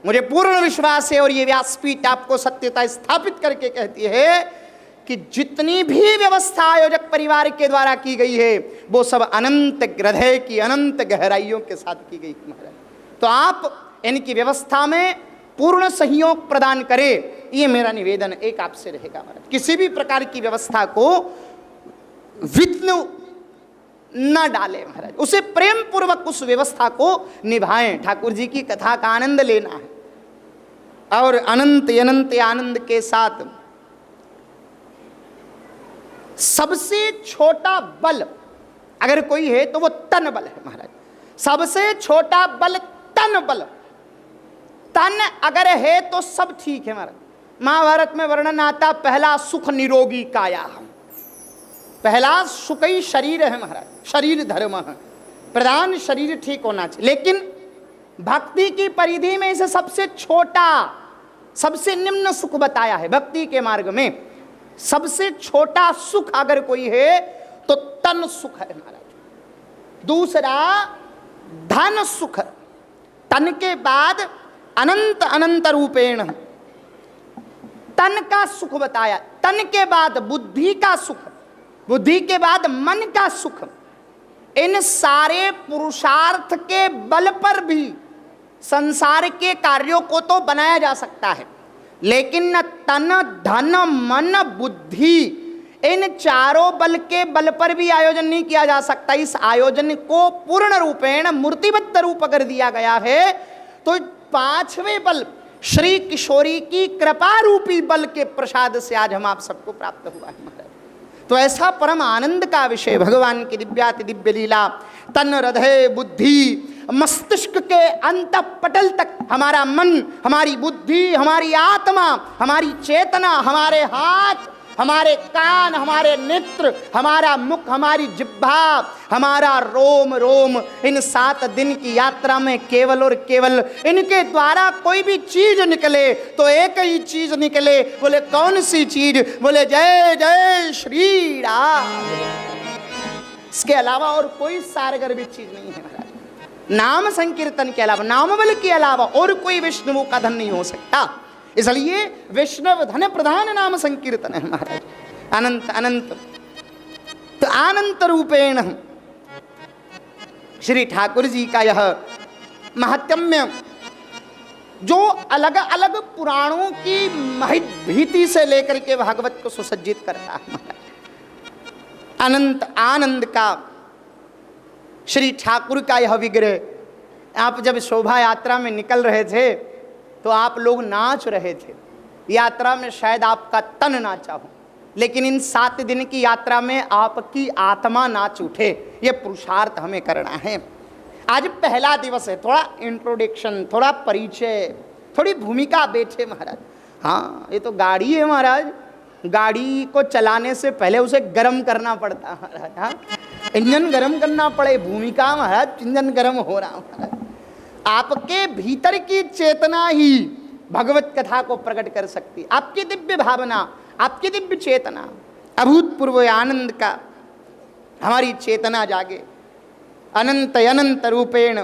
मुझे पूर्ण विश्वास है और ये व्यासपीठ आपको सत्यता स्थापित करके कहती है कि जितनी भी व्यवस्था आयोजक परिवार के द्वारा की गई है वो सब अनंत हृदय की अनंत गहराइयों के साथ की गई महाराज। तो आप इनकी व्यवस्था में पूर्ण सहयोग प्रदान करें, ये मेरा निवेदन एक आपसे रहेगा महाराज। किसी भी प्रकार की व्यवस्था को विघ्न न डाले महाराज, उसे प्रेम पूर्वक उस व्यवस्था को निभाएं। ठाकुर जी की कथा का आनंद लेना है और अनंत अनंत आनंद के साथ। सबसे छोटा बल अगर कोई है तो वो तन बल है महाराज। सबसे छोटा बल तन बल। तन अगर है तो सब ठीक है महाराज। महाभारत में वर्णन आता, पहला सुख निरोगी काया, पहला सुख ही शरीर है महाराज। शरीर धर्म है, प्रधान शरीर ठीक होना चाहिए। लेकिन भक्ति की परिधि में इसे सबसे छोटा, सबसे निम्न सुख बताया है। भक्ति के मार्ग में सबसे छोटा सुख अगर कोई है तो तन सुख है महाराज। दूसरा धन सुख, तन के बाद अनंत अनंत रूपेण तन का सुख बताया। तन के बाद बुद्धि का सुख, बुद्धि के बाद मन का सुख। इन सारे पुरुषार्थ के बल पर भी संसार के कार्यों को तो बनाया जा सकता है, लेकिन तन धन मन बुद्धि इन चारों बल के बल पर भी आयोजन नहीं किया जा सकता। इस आयोजन को पूर्ण रूपेण मूर्तिबद्ध रूप अगर दिया गया है तो 5वें बल श्री किशोरी की कृपा रूपी बल के प्रसाद से आज हम आप सबको प्राप्त हुआ है महाराज। तो ऐसा परम आनंद का विषय भगवान की दिव्याति दिव्य लीला। तन हृदय बुद्धि मस्तिष्क के अंत पटल तक हमारा मन, हमारी बुद्धि, हमारी आत्मा, हमारी चेतना, हमारे हाथ, हमारे कान, हमारे नेत्र, हमारा मुख, हमारी जिह्वा, हमारा रोम रोम, इन 7 दिन की यात्रा में केवल और केवल इनके द्वारा कोई भी चीज निकले तो एक ही चीज निकले। बोले कौन सी चीज? बोले जय जय श्री राम। इसके अलावा और कोई सारगर्भित चीज नहीं है महाराज। नाम संकीर्तन के अलावा, नाम बल के अलावा और कोई विष्णु का धन नहीं हो सकता। इसलिए वैष्णव धन प्रधान नाम संकीर्तन है महाराज। अनंत अनंत तो अनंत रूपेण श्री ठाकुर जी का यह महात्म्य जो अलग अलग पुराणों की भीति से लेकर के भागवत को सुसज्जित करता है महाराज। अनंत आनंद का श्री ठाकुर का यह विग्रह। आप जब शोभा यात्रा में निकल रहे थे तो आप लोग नाच रहे थे। यात्रा में शायद आपका तन नाचा हो, लेकिन इन 7 दिन की यात्रा में आपकी आत्मा नाच उठे। ये पुरुषार्थ हमें करना है। आज पहला दिवस है, थोड़ा इंट्रोडक्शन, थोड़ा परिचय, थोड़ी भूमिका बैठे महाराज। हाँ, ये तो गाड़ी है महाराज, गाड़ी को चलाने से पहले उसे गर्म करना पड़ता है महाराज। हाँ, इंजन गर्म करना पड़े, भूमिका महाराज, इंजन गर्म हो रहा महाराज। आपके भीतर की चेतना ही भगवत कथा को प्रकट कर सकती। आपकी दिव्य भावना, आपकी दिव्य चेतना, अभूतपूर्व आनंद का हमारी चेतना जागे। अनंत अनंत रूपेण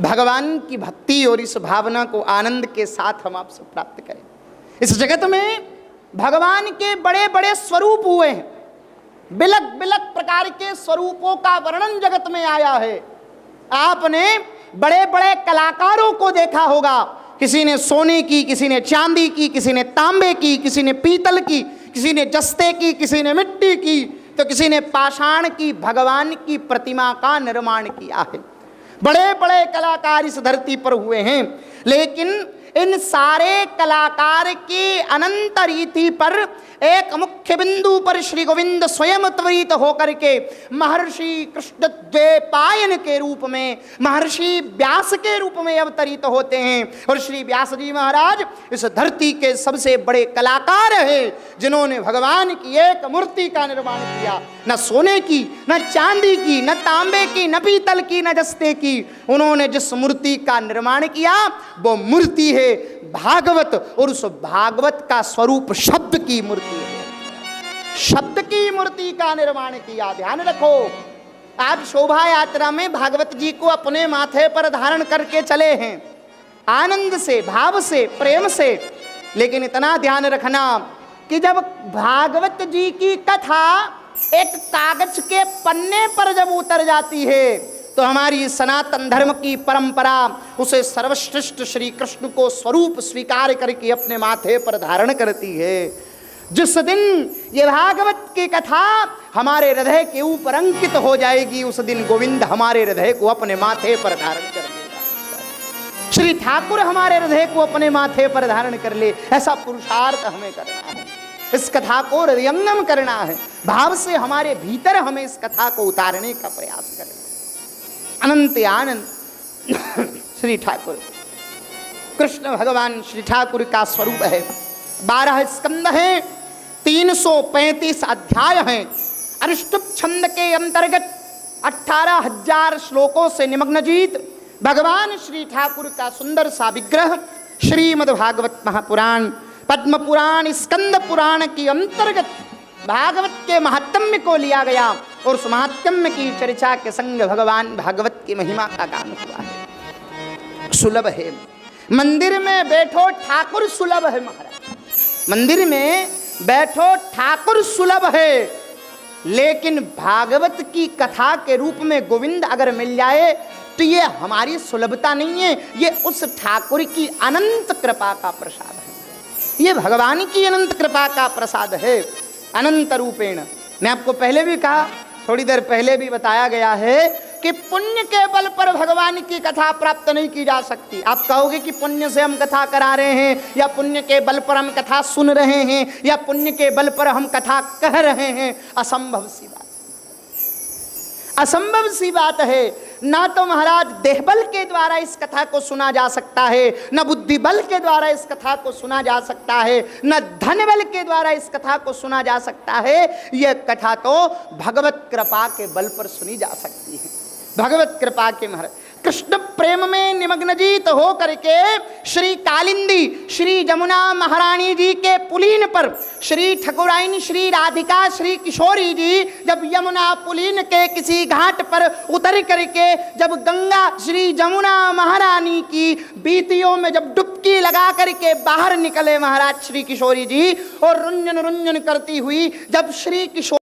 भगवान की भक्ति और इस भावना को आनंद के साथ हम आपसे प्राप्त करें। इस जगत में भगवान के बड़े बड़े स्वरूप हुए हैं, बिलक बिलक प्रकार के स्वरूपों का वर्णन जगत में आया है। आपने बड़े बड़े कलाकारों को देखा होगा, किसी ने सोने की, किसी ने चांदी की, किसी ने तांबे की, किसी ने पीतल की, किसी ने जस्ते की, किसी ने मिट्टी की, तो किसी ने पाषाण की भगवान की प्रतिमा का निर्माण किया है। बड़े बड़े कलाकार इस धरती पर हुए हैं, लेकिन इन सारे कलाकार की अनंत रीति पर एक मुख्य बिंदु पर श्री गोविंद स्वयं त्वरित होकर के महर्षि कृष्णद्वैपायन के रूप में, महर्षि व्यास के रूप में अवतरित होते हैं। और श्री व्यास जी महाराज इस धरती के सबसे बड़े कलाकार हैं, जिन्होंने भगवान की एक मूर्ति का निर्माण किया। न सोने की, न चांदी की, न तांबे की, न पीतल की, न जस्ते की। उन्होंने जिस मूर्ति का निर्माण किया वो मूर्ति है भागवत, और उस भागवत का स्वरूप शब्द की मूर्ति है। शब्द की मूर्ति का निर्माण किया। ध्यान रखो, आप शोभा यात्रा में भागवत जी को अपने माथे पर धारण करके चले हैं, आनंद से, भाव से, प्रेम से। लेकिन इतना ध्यान रखना कि जब भागवत जी की कथा एक कागज के पन्ने पर जब उतर जाती है तो हमारी सनातन धर्म की परंपरा उसे सर्वश्रेष्ठ श्री कृष्ण को स्वरूप स्वीकार करके अपने माथे पर धारण करती है। जिस दिन ये भागवत की कथा हमारे हृदय के ऊपर अंकित हो जाएगी, उस दिन गोविंद हमारे हृदय को अपने माथे पर धारण कर लेगा। श्री ठाकुर हमारे हृदय को अपने माथे पर धारण कर ले, ऐसा पुरुषार्थ हमें करना है। इस कथा को हृदयंगम करना है, भाव से हमारे भीतर हमें इस कथा को उतारने का प्रयास करें। अनंत आनंद श्री ठाकुर कृष्ण भगवान श्री ठाकुर का स्वरूप है। 12 स्कंद हैं, 335 अध्याय हैं। अरिष्टुप छंद के अंतर्गत 18,000 श्लोकों से निमग्न जीत भगवान श्री ठाकुर का सुंदर सा विग्रह श्रीमद् भागवत महापुराण, पद्म पुराण, स्कंद पुराण के अंतर्गत भागवत के महात्म्य को लिया गया और उस महात्म्य की चर्चा के संग भगवान भागवत की महिमा का गान हुआ है। सुलभ है मंदिर में बैठो ठाकुर सुलभ है महाराज, मंदिर में बैठो ठाकुर सुलभ है। लेकिन भागवत की कथा के रूप में गोविंद अगर मिल जाए तो ये हमारी सुलभता नहीं है, ये उस ठाकुर की अनंत कृपा का प्रसाद है, ये भगवान की अनंत कृपा का प्रसाद है। अनंत रूपेण, मैं आपको पहले भी कहा, थोड़ी देर पहले भी बताया गया है कि पुण्य के बल पर भगवान की कथा प्राप्त नहीं की जा सकती। आप कहोगे कि पुण्य से हम कथा करा रहे हैं, या पुण्य के बल पर हम कथा सुन रहे हैं, या पुण्य के बल पर हम कथा कह रहे हैं, असंभव सी बात। असंभव सी बात है। ना तो महाराज देहबल के द्वारा इस कथा को सुना जा सकता है, न बुद्धि बल के द्वारा इस कथा को सुना जा सकता है, न धन बल के द्वारा इस कथा को सुना जा सकता है। यह कथा तो भगवत कृपा के बल पर सुनी जा सकती है। भगवत कृपा के महाराज कृष्ण प्रेम में निमग्न जीत हो करके श्री कालिंदी श्री जमुना महारानी जी के पुलीन पर श्री ठकुराइन श्री राधिका श्री किशोरी जी जब यमुना पुलीन के किसी घाट पर उतर करके जब गंगा श्री जमुना महारानी की बीतियों में जब डुबकी लगा करके बाहर निकले महाराज श्री किशोरी जी, और रुंजन रुंजन करती हुई जब श्री किशोरी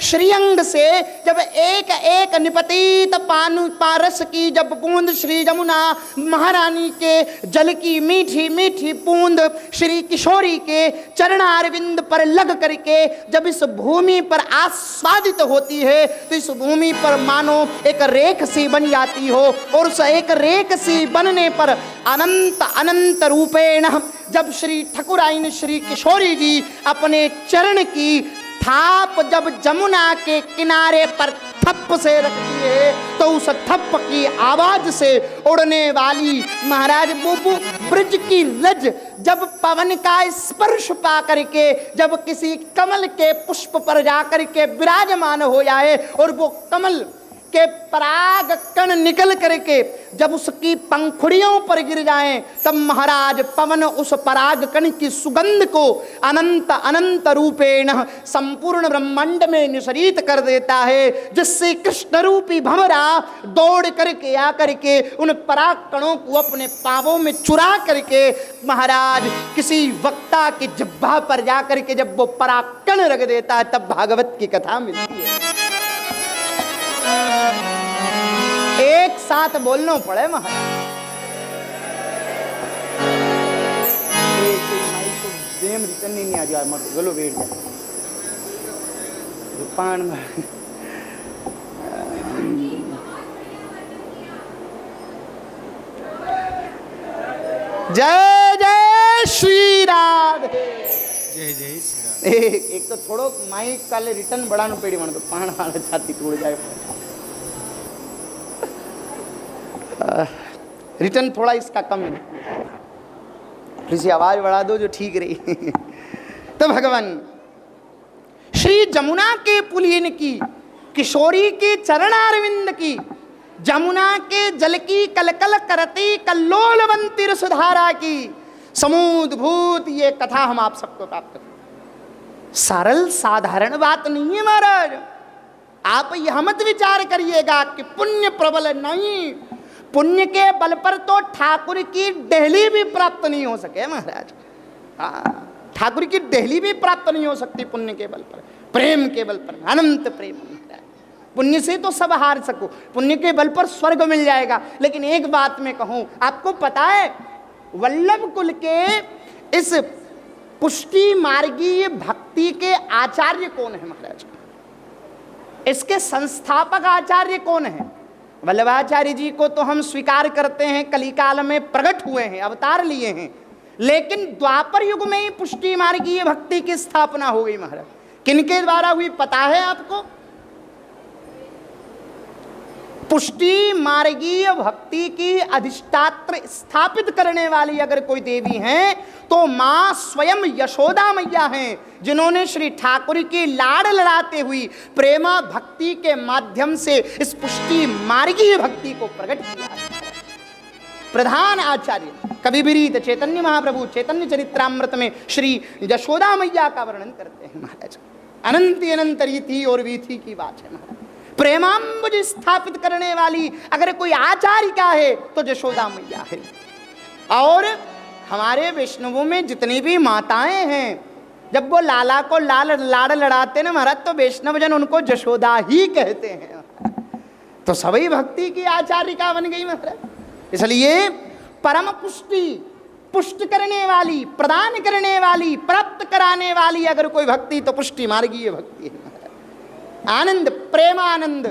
श्रीअंग से जब एक एक निपतित पारस की जब बूंद श्री जमुना महारानी के जल की मीठी मीठी बूंद श्री किशोरी के चरणारविंद पर लग करके जब इस भूमि पर आस्वादित होती है तो इस भूमि पर मानो एक रेख सी बन जाती हो, और उस एक रेख सी बनने पर अनंत अनंत रूपेण जब श्री ठकुराइन श्री किशोरी जी अपने चरण की थाप जब जमुना के किनारे पर थप से रखती है तो उस थप की आवाज से उड़ने वाली महाराज बुबु ब्रज की लज जब पवन का स्पर्श पा करके जब किसी कमल के पुष्प पर जाकर के विराजमान हो जाए और वो कमल के पराग कण निकल करके जब उसकी पंखुड़ियों पर गिर जाएं तब महाराज पवन उस पराग कण की सुगंध को अनंत अनंत रूपेण संपूर्ण ब्रह्मांड में निसरित कर देता है, जिससे कृष्ण रूपी भंवरा दौड़ करके आकर के उन पराग कणों को अपने पांवों में चुरा करके महाराज किसी वक्ता की जिह्वा पर जाकर के जब वो पराग कण रख देता है तब भागवत की कथा मिलती है। एक साथ बोलना पड़े महाराज। रिटर्न नहीं आ जाए मत गलो बैठ जाए पान में। जय जय श्री राधे। जय जय श्री राधे। एक तो थोड़ो माइक काले रिटर्न बढ़ाना पेड़ी मन तो पान वाला छाती टूट जाए। रिटर्न थोड़ा इसका कम है, इसी आवाज बढ़ा दो जो ठीक रही। तो भगवान श्री जमुना के पुलीन की किशोरी के चरणारविंद की जमुना के जल की कलकल करती कल्लोलवंती रसधारा की समुद्भूत ये कथा हम आप सबको प्राप्त करें। सरल साधारण बात नहीं है महाराज। आप यह मत विचार करिएगा कि पुण्य प्रबल नहीं, पुण्य के बल पर तो ठाकुर की डेहली भी प्राप्त नहीं हो सके महाराज। ठाकुर की डेहली भी प्राप्त नहीं हो सकती पुण्य के बल पर, प्रेम के बल पर, अनंत प्रेम। पुण्य से तो सब हार सको, पुण्य के बल पर स्वर्ग मिल जाएगा। लेकिन एक बात मैं कहूं, आपको पता है वल्लभ कुल के इस पुष्टि मार्गीय भक्ति के आचार्य कौन है महाराज? इसके संस्थापक आचार्य कौन है? वल्लभाचार्य जी को तो हम स्वीकार करते हैं, कलिकाल में प्रकट हुए हैं, अवतार लिए हैं, लेकिन द्वापर युग में ही पुष्टि मार्गीय भक्ति की स्थापना हो गई महाराज। किनके द्वारा हुई पता है आपको? पुष्टि मार्गीय भक्ति की अधिष्ठात्र स्थापित करने वाली अगर कोई देवी हैं तो मां स्वयं यशोदा मैया हैं, जिन्होंने श्री ठाकुर की लाड़ लड़ाते हुई प्रेमा भक्ति के माध्यम से इस पुष्टि मार्गीय भक्ति को प्रकट किया। प्रधान आचार्य कवि विरीत चैतन्य महाप्रभु चैतन्य चरित्रामृत में श्री यशोदा मैया का वर्णन करते हैं महाराज। अनंत अनंत रीति और वीथी की बात है महाराज। प्रेमांबुज स्थापित करने वाली अगर कोई आचार्यिका है तो यशोदा मैया है। और हमारे वैष्णवों में जितनी भी माताएं हैं, जब वो लाला को लाड़ लड़ाते ना महाराज तो वैष्णव जन उनको यशोदा ही कहते हैं। तो सभी भक्ति की आचार्यिका बन गई महाराज। इसलिए परम पुष्टि पुष्ट करने वाली, प्रदान करने वाली, प्राप्त कराने वाली अगर कोई भक्ति तो पुष्टि मार्गीय भक्ति है। आनंद, प्रेमानंद।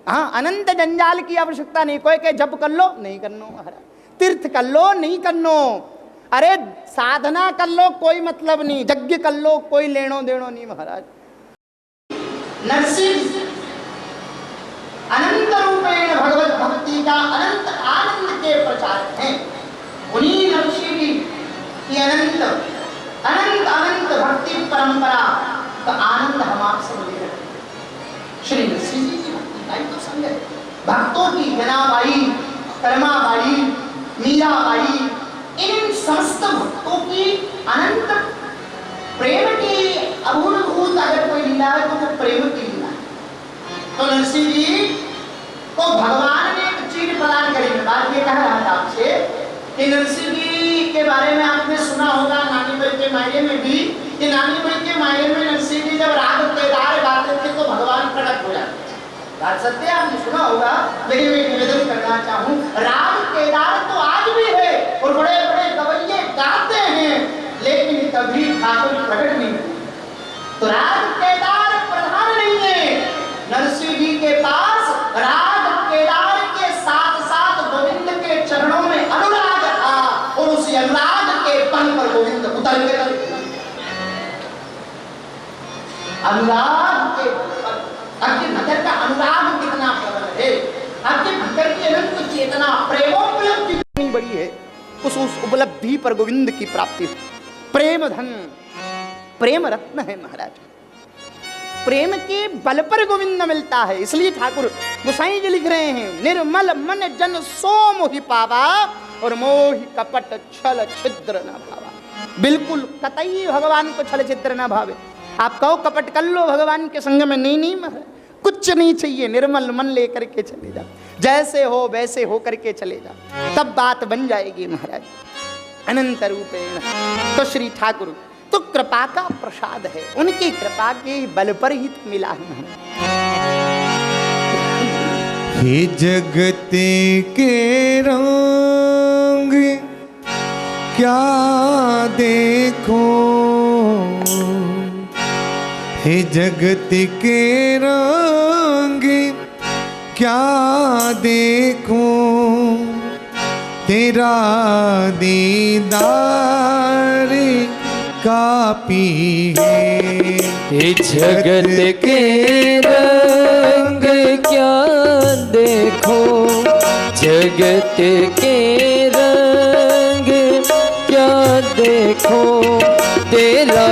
हाँ, अनंत जंजाल की आवश्यकता नहीं। कोई के जप कर लो, नहीं करनो महाराज। तीर्थ कर लो, नहीं करनो। अरे साधना कर लो, कोई मतलब नहीं। यज्ञ कर लो, कोई लेनो देनो नहीं महाराज। नरसिंह अनंत रूपेण भगवत भक्ति का अनंत आनंद के प्रचारक हैं। उन्हीं नरसिंह जी की अनंत अनंत अनंत भक्ति परंपरा का आनंद हम आप सब ले रहे हैं। श्री नरसिंह जी की भक्ति का ही तो संग है। भक्तों की जनाबाई, कर्माबाई, मीराबाई, इन समस्त भक्तों की अनंत प्रेम की अभूतपूर्व अगर कोई लीला है तो वो प्रेम की लीला है। तो नरसिंह जी को भगवान ने एक चीज प्रदान करी। बात ये कह रहा था आपसे कि नरसिंह जी के बारे में आपने सुना होगा नानी बाई के मायने में भी, कि नानी बाई के मायने में नरसिंह जी जब राग केदार गाते थे तो भगवान प्रकट हो जाते। बात सत्य आपने सुना होगा, लेकिन मैं निवेदन करना चाहूँ, राग केदार तो आज भी है और बड़े बड़े गवैये गाते हैं, लेकिन कभी ठाकुर प्रकट नहीं हुए। तो राग केदार प्रधान नहीं है। नरसिंह जी के पास राग केदार के साथ साथ गोविंद के चरणों में अनुराग था और उसी अनुराग के पन पर गोविंद उतर के अनुराग के आपके भीतर का अनुराग कितना प्रबल है, आपके भीतर की अनंत चेतना प्रेमोपलब्धि कितनी बड़ी है, उस उपलब्धि पर गोविंद की प्राप्ति हो। प्रेम धन, प्रेम रत्न है महाराज। प्रेम के बल पर गोविंद मिलता है। इसलिए ठाकुर गोसाई जी लिख रहे हैं, निर्मल मन जन सो मोहि पावा और मोहि कपट छल छिद्र न भावा। बिल्कुल कतई भगवान को छल छिद्र न भावे। आप कहो कपट कर लो भगवान के संग में, नहीं महाराज, कुछ नहीं चाहिए। निर्मल मन लेकर के चले जा, जैसे हो वैसे हो करके चले जा, तब बात बन जाएगी महाराज। अनंत रूपेण तो श्री ठाकुर तो कृपा का प्रसाद है, उनकी कृपा के बल पर ही तो मिला है। हे जगत के रंग क्या देखो, हे जगत के रंग क्या देखो, तेरा दीदार काफी है। हे जगत के रंग क्या देखो, जगत के रंग क्या देखो, तेरा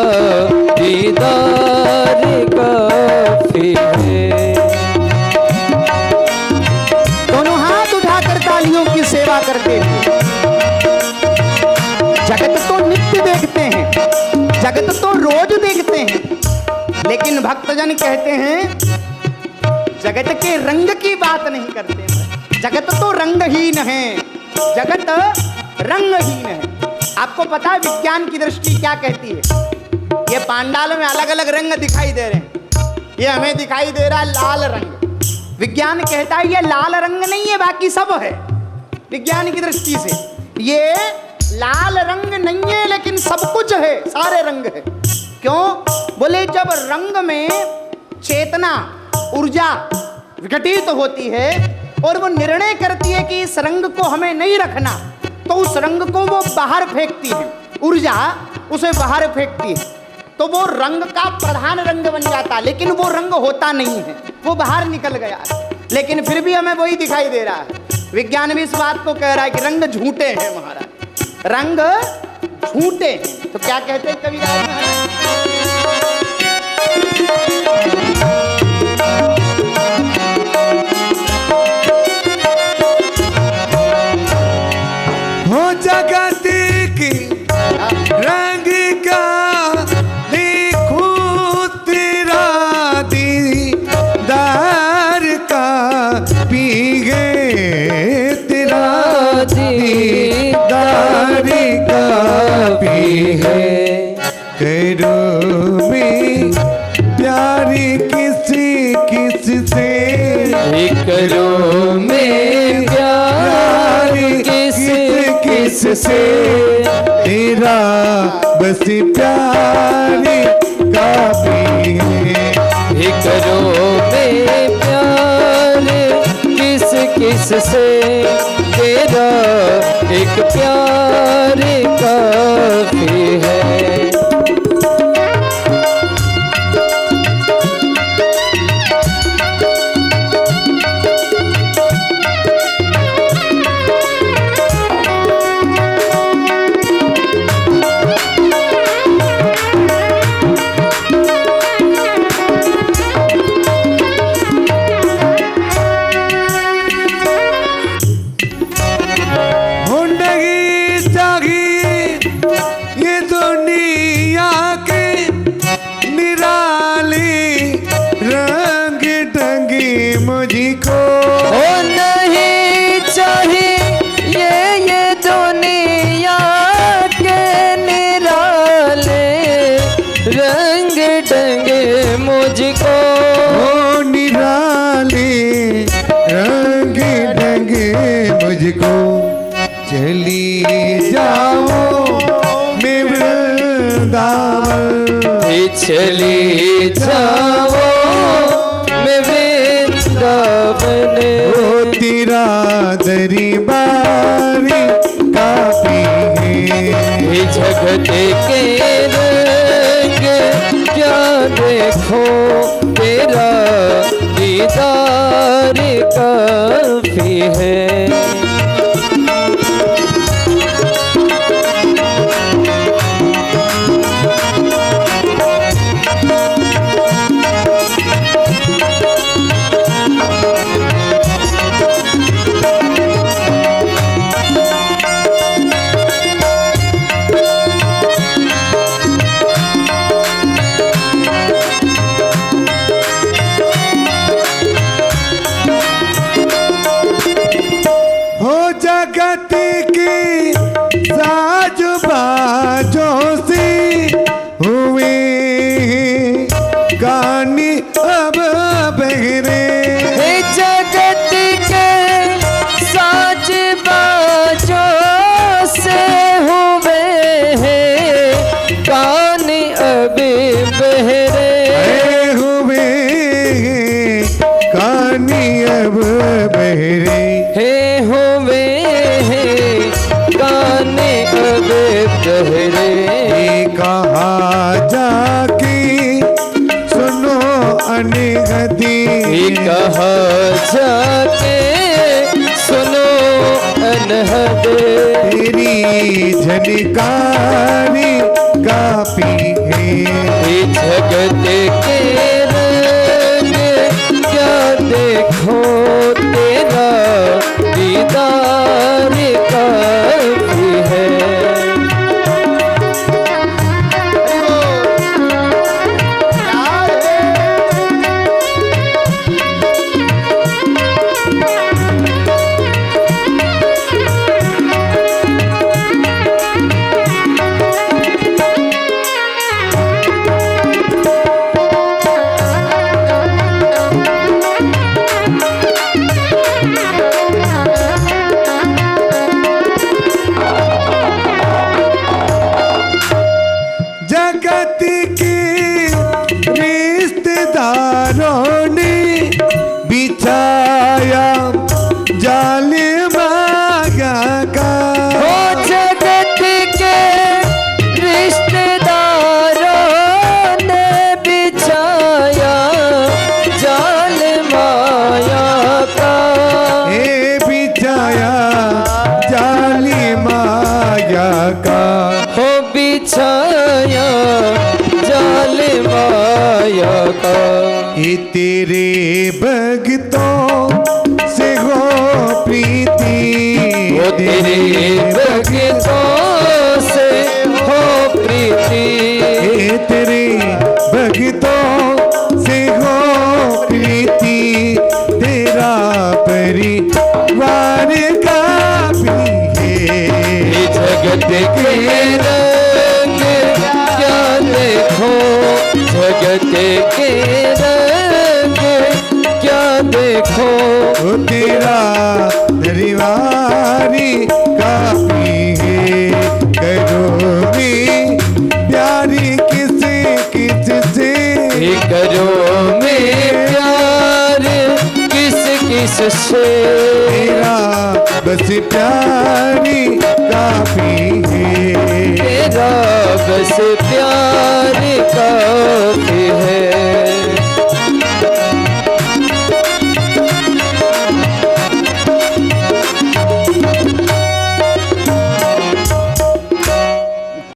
दीदार काफी है। दोनों हाथ उठाकर तालियों की सेवा करते हैं। जगत तो नित्य देखते हैं, जगत तो रोज देखते हैं, लेकिन भक्तजन कहते हैं जगत के रंग की बात नहीं करते। जगत तो रंगहीन है, जगत रंगहीन है। आपको पता है विज्ञान की दृष्टि क्या कहती है? ये पांडाल में अलग अलग रंग दिखाई दे रहे हैं, ये हमें दिखाई दे रहा है लाल रंग। विज्ञान कहता है ये लाल रंग नहीं है, बाकी सब है। विज्ञान की दृष्टि से ये लाल रंग नहीं है, लेकिन सब कुछ है, सारे रंग है। क्यों? बोले जब रंग में चेतना, ऊर्जा विघटित होती है और वो निर्णय करती है कि इस रंग को हमें नहीं रखना, तो उस रंग को वो बाहर फेंकती है, ऊर्जा उसे बाहर फेंकती है, तो वो रंग का प्रधान रंग बन जाता, लेकिन वो रंग होता नहीं है, वो बाहर निकल गया। लेकिन फिर भी हमें वही दिखाई दे रहा है। विज्ञान भी इस बात को कह रहा है कि रंग झूठे हैं महाराज, रंग झूठे हैं। तो क्या कहते हैं कविराज महाराज? हो जगत की रंग का देखो, तेरा दीदार का पी गए, तेरा दीदार का पी है। करो में प्यारी किसी किस से, करो में प्यार किस किस से, तेरा बस प्यार काफी है। करो में प्यार किस किस से, तेरा एक प्यार काफी है। मुझको चली जाओ मैं वृंदावन चली जाओ मैं वृंदावन ओ तेरा दरबारी काफी है जगत के रंग क्या देखो तेरा दीदार काफी है कहाँ जाके सुनो अनहदी कहाँ जाके सुनो अनहद तेरी झनकारी काफी है जगत के रंग क्या देखो तेरा दीदार काफी है ये तेरे भक्तों से हो प्रीति वो तेरे भक्तों से हो प्रीति ये तेरे भक्तों से हो प्रीति तेरा परिवार काफी है जगत के रंग क्या देखो जगत के रंग क्या देखो तेरा दरबारी काफी है करोगे प्यारी किसे किससे करो में प्यार किस किस से तेरा बस प्यारी काफी है तेरा बस प्यार काफी है